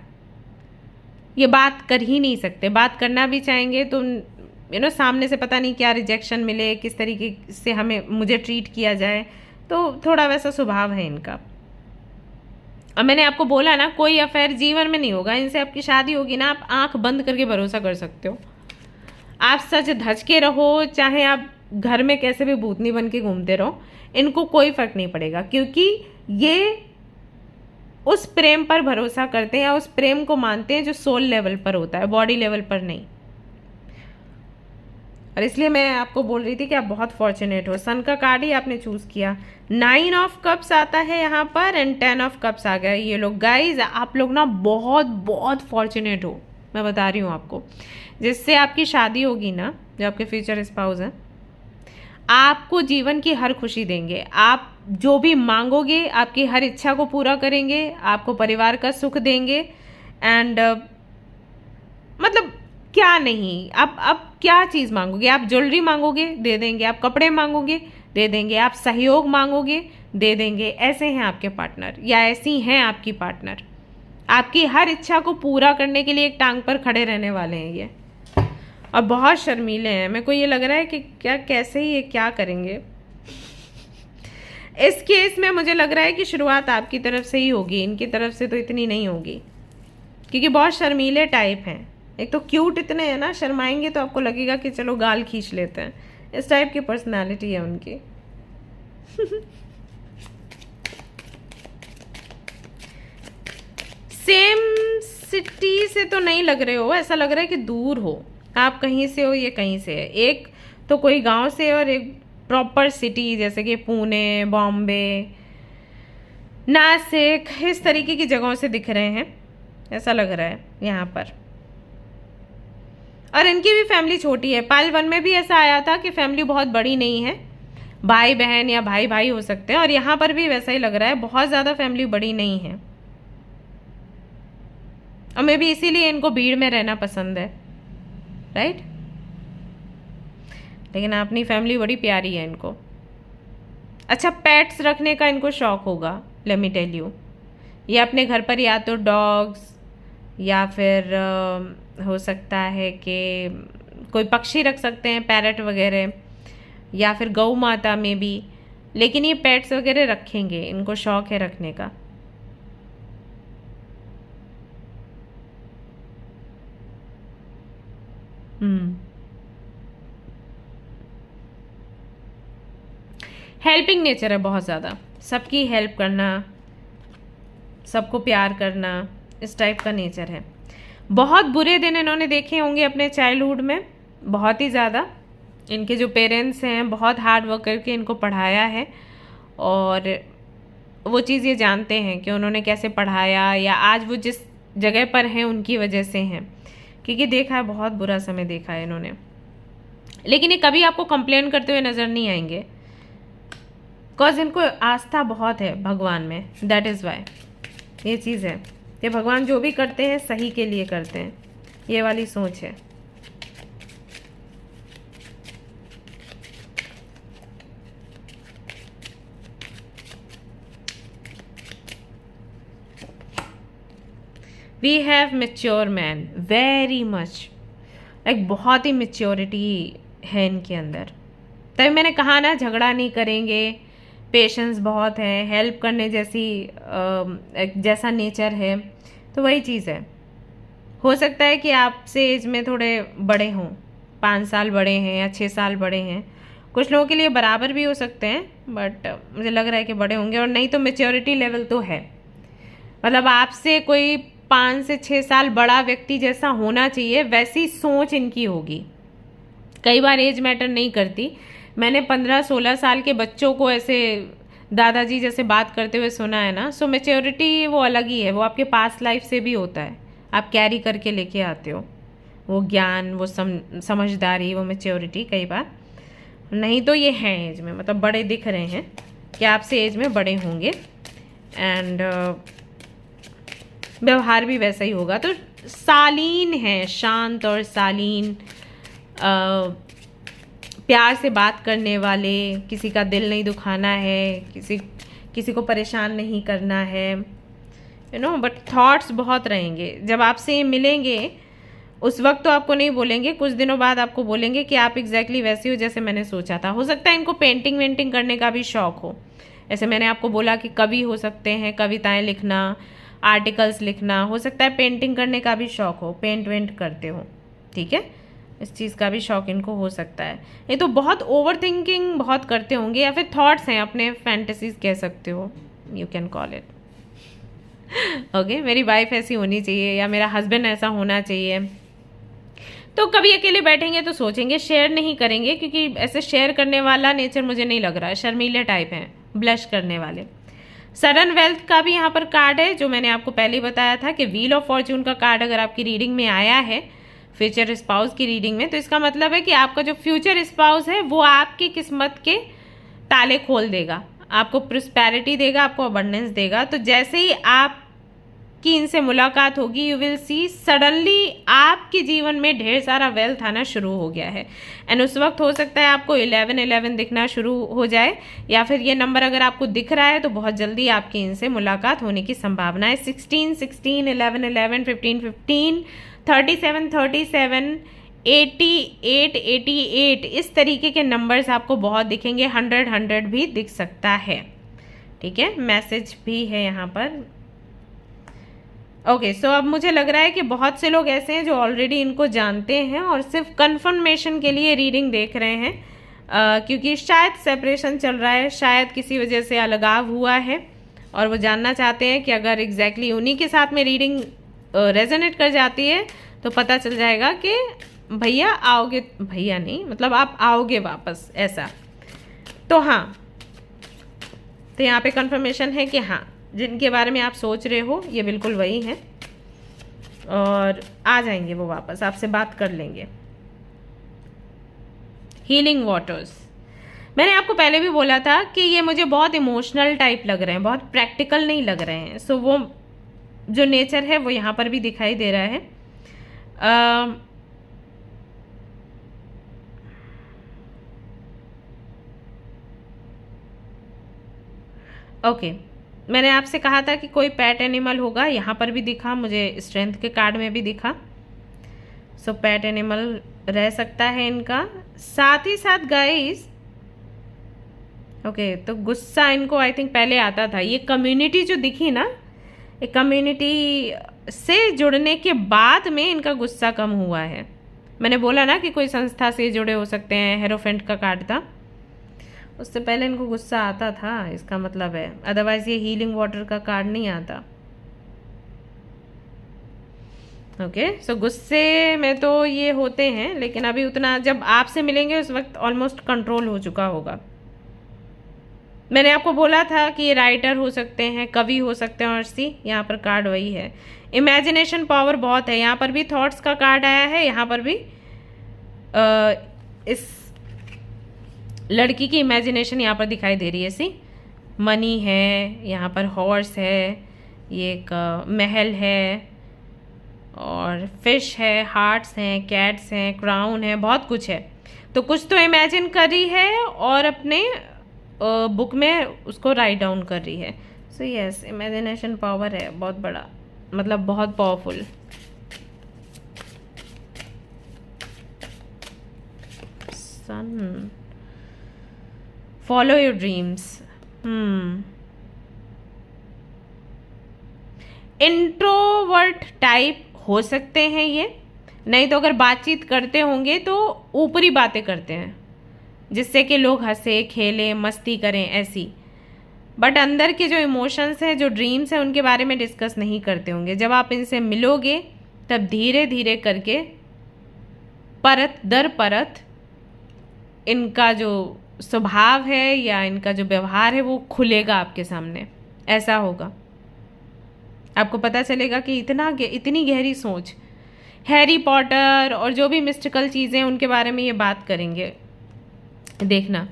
ये बात कर ही नहीं सकते। बात करना भी चाहेंगे तो सामने से पता नहीं क्या रिजेक्शन मिले, किस तरीके से मुझे ट्रीट किया जाए, तो थोड़ा वैसा स्वभाव है इनका। अब मैंने आपको बोला ना, कोई अफेयर जीवन में नहीं होगा। इनसे आपकी शादी होगी ना, आप आंख बंद करके भरोसा कर सकते हो। आप सच धज के रहो, चाहे आप घर में कैसे भी भूतनी बन के घूमते रहो, इनको कोई फर्क नहीं पड़ेगा, क्योंकि ये उस प्रेम पर भरोसा करते हैं या उस प्रेम को मानते हैं जो सोल लेवल पर होता है, बॉडी लेवल पर नहीं। और इसलिए मैं आपको बोल रही थी कि आप बहुत फॉर्चुनेट हो। सन का कार्ड ही आपने चूज़ किया। 9 ऑफ कप्स आता है यहाँ पर एंड 10 ऑफ कप्स आ गया। ये लोग गाइज, आप लोग ना बहुत बहुत फॉर्चुनेट हो, मैं बता रही हूँ आपको। जिससे आपकी शादी होगी ना, जो आपके फ्यूचर स्पाउस हैं, आपको जीवन की हर खुशी देंगे। आप जो भी मांगोगे, आपकी हर इच्छा को पूरा करेंगे, आपको परिवार का सुख देंगे। एंड मतलब क्या नहीं, अब क्या चीज़ मांगोगे? आप ज्वेलरी मांगोगे, दे देंगे। आप कपड़े मांगोगे, दे देंगे। आप सहयोग मांगोगे, दे देंगे। ऐसे हैं आपके पार्टनर, या ऐसी हैं आपकी पार्टनर। आपकी हर इच्छा को पूरा करने के लिए एक टांग पर खड़े रहने वाले हैं ये, और बहुत शर्मीले हैं। मेरे को ये लग रहा है कि क्या, कैसे ही ये क्या करेंगे। इस केस में मुझे लग रहा है कि शुरुआत आपकी तरफ से ही होगी, इनकी तरफ से तो इतनी नहीं होगी, क्योंकि बहुत शर्मीले टाइप हैं। एक तो क्यूट इतने हैं ना, शर्माएंगे तो आपको लगेगा कि चलो गाल खींच लेते हैं। इस टाइप की पर्सनालिटी है उनकी। सेम सिटी से तो नहीं लग रहे हो, ऐसा लग रहा है कि दूर हो। आप कहीं से हो, ये कहीं से है। एक तो कोई गांव से है और एक प्रॉपर सिटी, जैसे कि पुणे, बॉम्बे, नासिक, इस तरीके की जगहों से दिख रहे हैं, ऐसा लग रहा है यहाँ पर। और इनकी भी फैमिली छोटी है। पाइल 1 में भी ऐसा आया था कि फैमिली बहुत बड़ी नहीं है, भाई बहन या भाई भाई हो सकते हैं, और यहाँ पर भी वैसा ही लग रहा है, बहुत ज़्यादा फैमिली बड़ी नहीं है। और मे भी इसीलिए इनको भीड़ में रहना पसंद है, राइट। लेकिन अपनी फैमिली बड़ी प्यारी है इनको। अच्छा, पेट्स रखने का इनको शौक होगा, लेट मी टेल यू। ये अपने घर पर या तो डॉग्स, या फिर हो सकता है कि कोई पक्षी रख सकते हैं, पैरट वगैरह, या फिर गौ माता में भी। लेकिन ये पेट्स वगैरह रखेंगे, इनको शौक है रखने का। हेल्पिंग नेचर है बहुत ज़्यादा, सबकी हेल्प करना, सबको प्यार करना, इस टाइप का नेचर है। बहुत बुरे दिन इन्होंने देखे होंगे अपने चाइल्डहुड में, बहुत ही ज़्यादा। इनके जो पेरेंट्स हैं बहुत हार्ड वर्क करके इनको पढ़ाया है, और वो चीज़ ये जानते हैं कि उन्होंने कैसे पढ़ाया, या आज वो जिस जगह पर हैं उनकी वजह से हैं, क्योंकि देखा है, बहुत बुरा समय देखा है इन्होंने। लेकिन ये कभी आपको कंप्लेन करते हुए नज़र नहीं आएंगे, बिकॉज इनको आस्था बहुत है भगवान में, दैट इज़ वाई। ये चीज़ है कि भगवान जो भी करते हैं सही के लिए करते हैं, ये वाली सोच है। We have mature man, very much, like बहुत ही मेच्योरिटी है इनके अंदर। तभी मैंने कहा ना, झगड़ा नहीं करेंगे, पेशेंस बहुत है, हेल्प करने जैसी जैसा नेचर है, तो वही चीज़ है। हो सकता है कि आपसे एज में थोड़े बड़े हों, 5 साल बड़े हैं या 6 साल बड़े हैं, कुछ लोगों के लिए बराबर भी हो सकते हैं, बट मुझे लग रहा है कि बड़े होंगे। और नहीं तो मेच्योरिटी लेवल तो है, मतलब आपसे कोई 5 से 6 साल बड़ा व्यक्ति जैसा होना चाहिए, वैसी सोच इनकी होगी। कई बार एज मैटर नहीं करती। मैंने 15-16 साल के बच्चों को ऐसे दादाजी जैसे बात करते हुए सुना है ना। सो मैच्योरिटी वो अलग ही है, वो आपके पास्ट लाइफ से भी होता है, आप कैरी करके लेके आते हो वो ज्ञान, वो समझदारी, वो मैच्योरिटी। कई बार नहीं तो ये हैं एज में, मतलब बड़े दिख रहे हैं कि आपसे एज में बड़े होंगे, एंड व्यवहार भी वैसा ही होगा। तो शालीन है, शांत और शालीन, प्यार से बात करने वाले, किसी का दिल नहीं दुखाना है, किसी को परेशान नहीं करना है, यू नो। बट थॉट्स बहुत रहेंगे। जब आपसे ये मिलेंगे उस वक्त तो आपको नहीं बोलेंगे, कुछ दिनों बाद आपको बोलेंगे कि आप एग्जैक्टली वैसी हो जैसे मैंने सोचा था। हो सकता है इनको पेंटिंग वेंटिंग करने का भी शौक हो। ऐसे मैंने आपको बोला कि कवि हो सकते हैं, कविताएं लिखना, आर्टिकल्स लिखना, हो सकता है पेंटिंग करने का भी शौक हो, पेंट वेंट करते हो, ठीक है, इस चीज़ का भी शौक इनको हो सकता है। ये तो बहुत ओवर थिंकिंग बहुत करते होंगे, या फिर थॉट्स हैं, अपने फैंटेसीज कह सकते हो, you can call it. Okay, मेरी वाइफ ऐसी होनी चाहिए, या मेरा हस्बैंड ऐसा होना चाहिए। तो कभी अकेले बैठेंगे तो सोचेंगे, शेयर नहीं करेंगे, क्योंकि ऐसे शेयर करने वाला नेचर मुझे नहीं लग रहा है। शर्मीले टाइप हैं, ब्लश करने वाले। सडन वेल्थ का भी यहाँ पर कार्ड है, जो मैंने आपको पहले बताया था कि व्हील ऑफ फॉर्च्यून का कार्ड अगर आपकी रीडिंग में आया है, फ्यूचर स्पाउस की रीडिंग में, तो इसका मतलब है कि आपका जो फ्यूचर स्पाउस है वो आपकी किस्मत के ताले खोल देगा, आपको प्रोस्पेरिटी देगा, आपको अबंडेंस देगा। तो जैसे ही आप कि इनसे मुलाकात होगी, यू विल सी सडनली आपके जीवन में ढेर सारा वेल्थ आना शुरू हो गया है। एंड उस वक्त हो सकता है आपको 1111 दिखना शुरू हो जाए, या फिर ये नंबर अगर आपको दिख रहा है तो बहुत जल्दी आपकी इनसे मुलाकात होने की संभावना है। 16 16, 11 11, 15 15, 37 37, 88 88, इस तरीके के नंबर्स आपको बहुत दिखेंगे। 100 100 भी दिख सकता है। ठीक है, मैसेज भी है यहाँ पर। ओके, सो अब मुझे लग रहा है कि बहुत से लोग ऐसे हैं जो ऑलरेडी इनको जानते हैं और सिर्फ कंफर्मेशन के लिए रीडिंग देख रहे हैं, क्योंकि शायद सेपरेशन चल रहा है, शायद किसी वजह से अलगाव हुआ है और वो जानना चाहते हैं कि अगर एग्जैक्टली उन्हीं के साथ में रीडिंग रेजोनेट कर जाती है तो पता चल जाएगा कि भैया आओगे, भैया नहीं मतलब आप आओगे वापस, ऐसा। तो हाँ, तो यहाँ पे कंफर्मेशन है कि हाँ, जिनके बारे में आप सोच रहे हो ये बिल्कुल वही हैं और आ जाएंगे वो वापस, आपसे बात कर लेंगे। हीलिंग वाटर्स, मैंने आपको पहले भी बोला था कि ये मुझे बहुत इमोशनल टाइप लग रहे हैं, बहुत प्रैक्टिकल नहीं लग रहे हैं। सो वो जो नेचर है वो यहाँ पर भी दिखाई दे रहा है। ओके, मैंने आपसे कहा था कि कोई पेट एनिमल होगा, यहाँ पर भी दिखा, मुझे स्ट्रेंथ के कार्ड में भी दिखा। सो पेट एनिमल रह सकता है इनका। साथ ही साथ गाइस, ओके, तो गुस्सा इनको आई थिंक पहले आता था। ये कम्युनिटी जो दिखी ना, ये कम्युनिटी से जुड़ने के बाद में इनका गुस्सा कम हुआ है। मैंने बोला ना कि कोई संस्था से जुड़े हो सकते हैं, हेरोफेंट का कार्ड था, उससे पहले इनको गुस्सा आता था, इसका मतलब है। अदरवाइज ये हीलिंग वाटर का कार्ड नहीं आता। ओके, सो गुस्से में तो ये होते हैं, लेकिन अभी उतना, जब आपसे मिलेंगे उस वक्त ऑलमोस्ट कंट्रोल हो चुका होगा। मैंने आपको बोला था कि ये राइटर हो सकते हैं, कवि हो सकते हैं, और सी यहाँ पर कार्ड वही है। इमेजिनेशन पावर बहुत है। यहाँ पर भी थॉट्स का कार्ड आया है, यहाँ पर भी इस लड़की की इमेजिनेशन यहाँ पर दिखाई दे रही है। सी मनी है, यहाँ पर हॉर्स है, ये एक महल है, और फिश है, हार्ट्स हैं, कैट्स हैं, क्राउन है, बहुत कुछ है। तो कुछ तो इमेजिन कर रही है और अपने बुक में उसको राइट डाउन कर रही है। सो यस, इमेजिनेशन पावर है बहुत बड़ा, मतलब बहुत powerful. Sun, follow your dreams. Introvert type हो सकते हैं ये, नहीं तो अगर बातचीत करते होंगे तो ऊपरी बातें करते हैं जिससे कि लोग हंसे खेलें मस्ती करें, ऐसी। बट अंदर के जो इमोशंस हैं, जो ड्रीम्स हैं, उनके बारे में डिस्कस नहीं करते होंगे। जब आप इनसे मिलोगे तब धीरे धीरे करके, परत दर परत, इनका जो स्वभाव है या इनका जो व्यवहार है वो खुलेगा आपके सामने। ऐसा होगा, आपको पता चलेगा कि इतनी गहरी सोच। हैरी पॉटर और जो भी मिस्टिकल चीज़ें हैं उनके बारे में ये बात करेंगे। देखना,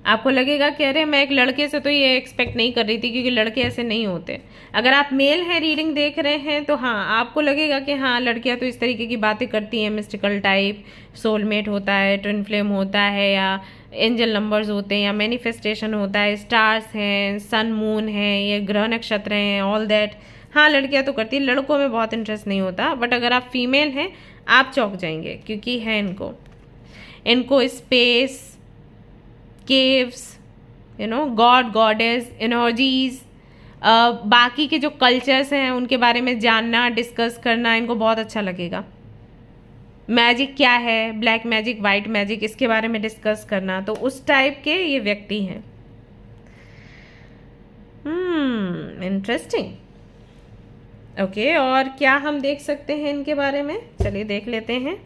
आपको लगेगा कि अरे मैं एक लड़के से तो ये एक्सपेक्ट नहीं कर रही थी, क्योंकि लड़के ऐसे नहीं होते। अगर आप मेल हैं, रीडिंग देख रहे हैं, तो हाँ, आपको लगेगा कि हाँ, लड़कियां तो इस तरीके की बातें करती हैं, मिस्टिकल टाइप, सोलमेट होता है, ट्विन फ्लेम होता है, या एंजल नंबर्स होते हैं, या मैनिफेस्टेशन होता है, स्टार्स हैं, सन मून है, ये ग्रह नक्षत्र हैं, ऑल दैट। हाँ, लड़कियां तो करती हैं, लड़कों में बहुत इंटरेस्ट नहीं होता। बट अगर आप फीमेल हैं, आप चौंक जाएंगे, क्योंकि है इनको space, caves, God goddess energies, बाकी के जो कल्चर्स हैं उनके बारे में जानना, डिस्कस करना इनको बहुत अच्छा लगेगा। मैजिक क्या है, ब्लैक मैजिक, वाइट मैजिक, इसके बारे में डिस्कस करना, तो उस टाइप के ये व्यक्ति हैं। इंटरेस्टिंग। ओके, और क्या हम देख सकते हैं इनके बारे में, चलिए देख लेते हैं।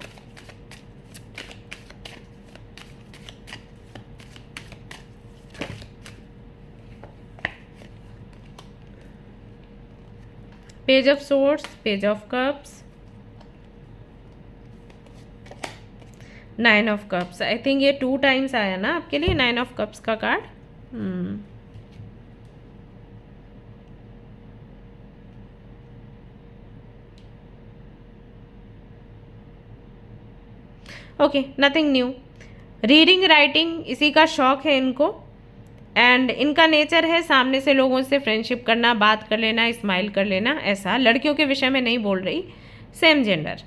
Page of swords, page of cups, 9 of cups. I think ये 2 टाइम्स आया ना आपके लिए 9 ऑफ कप्स का card. Okay, nothing new. Reading writing इसी का शौक है इनको, एंड इनका नेचर है सामने से लोगों से फ्रेंडशिप करना, बात कर लेना, स्माइल कर लेना। ऐसा लड़कियों के विषय में नहीं बोल रही, सेम जेंडर।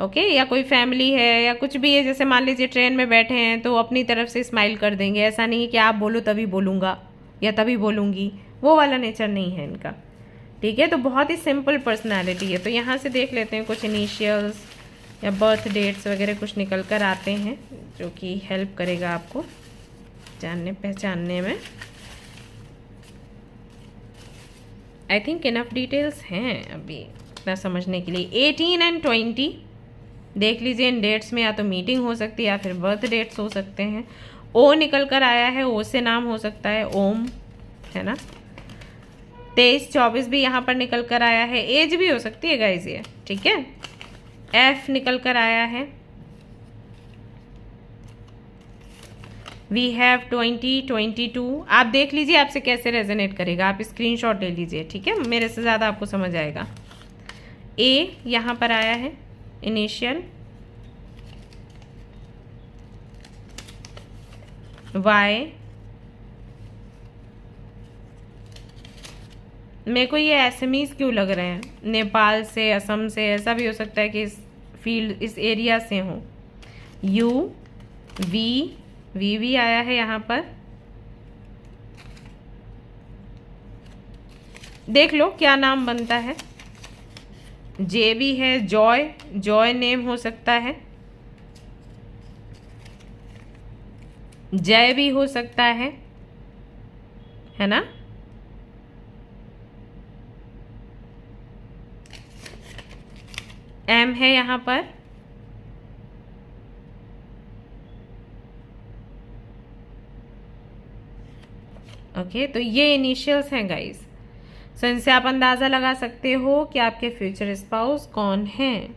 ओके, या कोई फैमिली है या कुछ भी है, जैसे मान लीजिए ट्रेन में बैठे हैं तो अपनी तरफ से स्माइल कर देंगे। ऐसा नहीं है कि आप बोलो तभी बोलूँगा या तभी बोलूँगी, वो वाला नेचर नहीं है इनका। ठीक है, तो बहुत ही सिंपल पर्सनालिटी है। तो यहाँ से देख लेते हैं कुछ इनिशियल्स या बर्थ डेट्स वगैरह कुछ निकल कर आते हैं, जो कि हेल्प करेगा आपको जानने पहचानने में। आई थिंक इनफ डिटेल्स हैं अभी इतना समझने के लिए। 18 एंड 20 देख लीजिए, इन डेट्स में या तो मीटिंग हो सकती है या फिर बर्थ डेट्स हो सकते हैं। ओ निकल कर आया है, ओ से नाम हो सकता है ओम, है ना। 23-24 भी यहाँ पर निकल कर आया है, एज भी हो सकती है गाइज ये। ठीक है, एफ निकल कर आया है। We have 20, 22। आप देख लीजिए आपसे कैसे रेजोनेट करेगा, आप स्क्रीनशॉट ले लीजिए। ठीक है, मेरे से ज़्यादा आपको समझ आएगा। ए यहाँ पर आया है, इनिशियल। वाई, मेरे को ये एसएमईज क्यों लग रहे हैं, नेपाल से, असम से, ऐसा भी हो सकता है कि इस फील्ड इस एरिया से हो। यू, वी, वी भी आया है यहाँ पर। देख लो क्या नाम बनता है। जे भी है, जॉय, जॉय नेम हो सकता है। जय भी हो सकता है ना। एम है यहाँ पर। ओके, तो ये इनिशियल्स हैं गाइस। सो इनसे आप अंदाज़ा लगा सकते हो कि आपके फ्यूचर स्पाउस कौन हैं।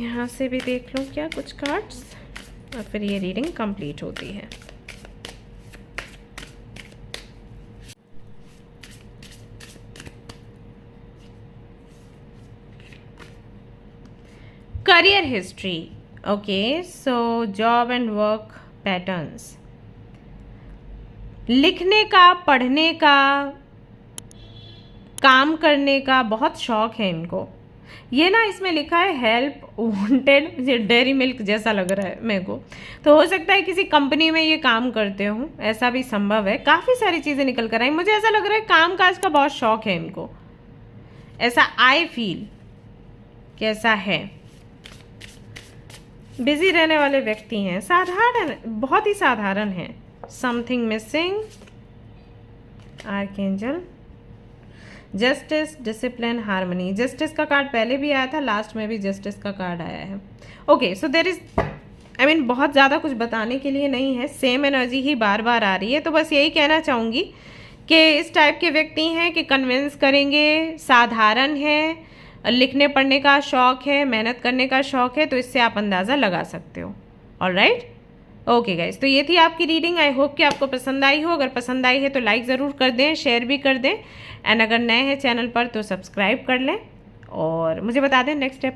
यहाँ से भी देख लो क्या कुछ कार्ड्स, और फिर ये रीडिंग कंप्लीट होती है। Career history. Okay, so job and work patterns. लिखने का, पढ़ने का, काम करने का बहुत शौक है इनको। ये ना इसमें लिखा है हेल्प वांटेड, ये डेयरी मिल्क जैसा लग रहा है मेरे को। तो हो सकता है किसी कंपनी में ये काम करते हो, ऐसा भी संभव है। काफ़ी सारी चीज़ें निकल कर आई, मुझे ऐसा लग रहा है काम काज का बहुत शौक है इनको, ऐसा आई फील। कैसा है, बिजी रहने वाले व्यक्ति हैं, साधारण, बहुत ही साधारण हैं। Something missing, archangel, justice, discipline, harmony. Justice का कार्ड पहले भी आया था, लास्ट में भी जस्टिस का कार्ड आया है। Okay, so there is, I mean बहुत ज़्यादा कुछ बताने के लिए नहीं है, सेम एनर्जी ही बार बार आ रही है। तो बस यही कहना चाहूँगी कि इस टाइप के व्यक्ति हैं कि कन्विंस करेंगे, साधारण है, लिखने पढ़ने का शौक है, मेहनत करने का शौक है, तो इससे आप अंदाज़ा लगा सकते हो। ऑलराइट, ओके गाइज, तो ये थी आपकी रीडिंग। आई होप कि आपको पसंद आई हो। अगर पसंद आई है तो लाइक ज़रूर कर दें, शेयर भी कर दें, एंड अगर नए हैं चैनल पर तो सब्सक्राइब कर लें, और मुझे बता दें नेक्स्ट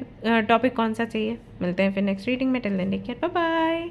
टॉपिक कौन सा चाहिए। मिलते हैं फिर नेक्स्ट रीडिंग में। Till then take care, bye bye.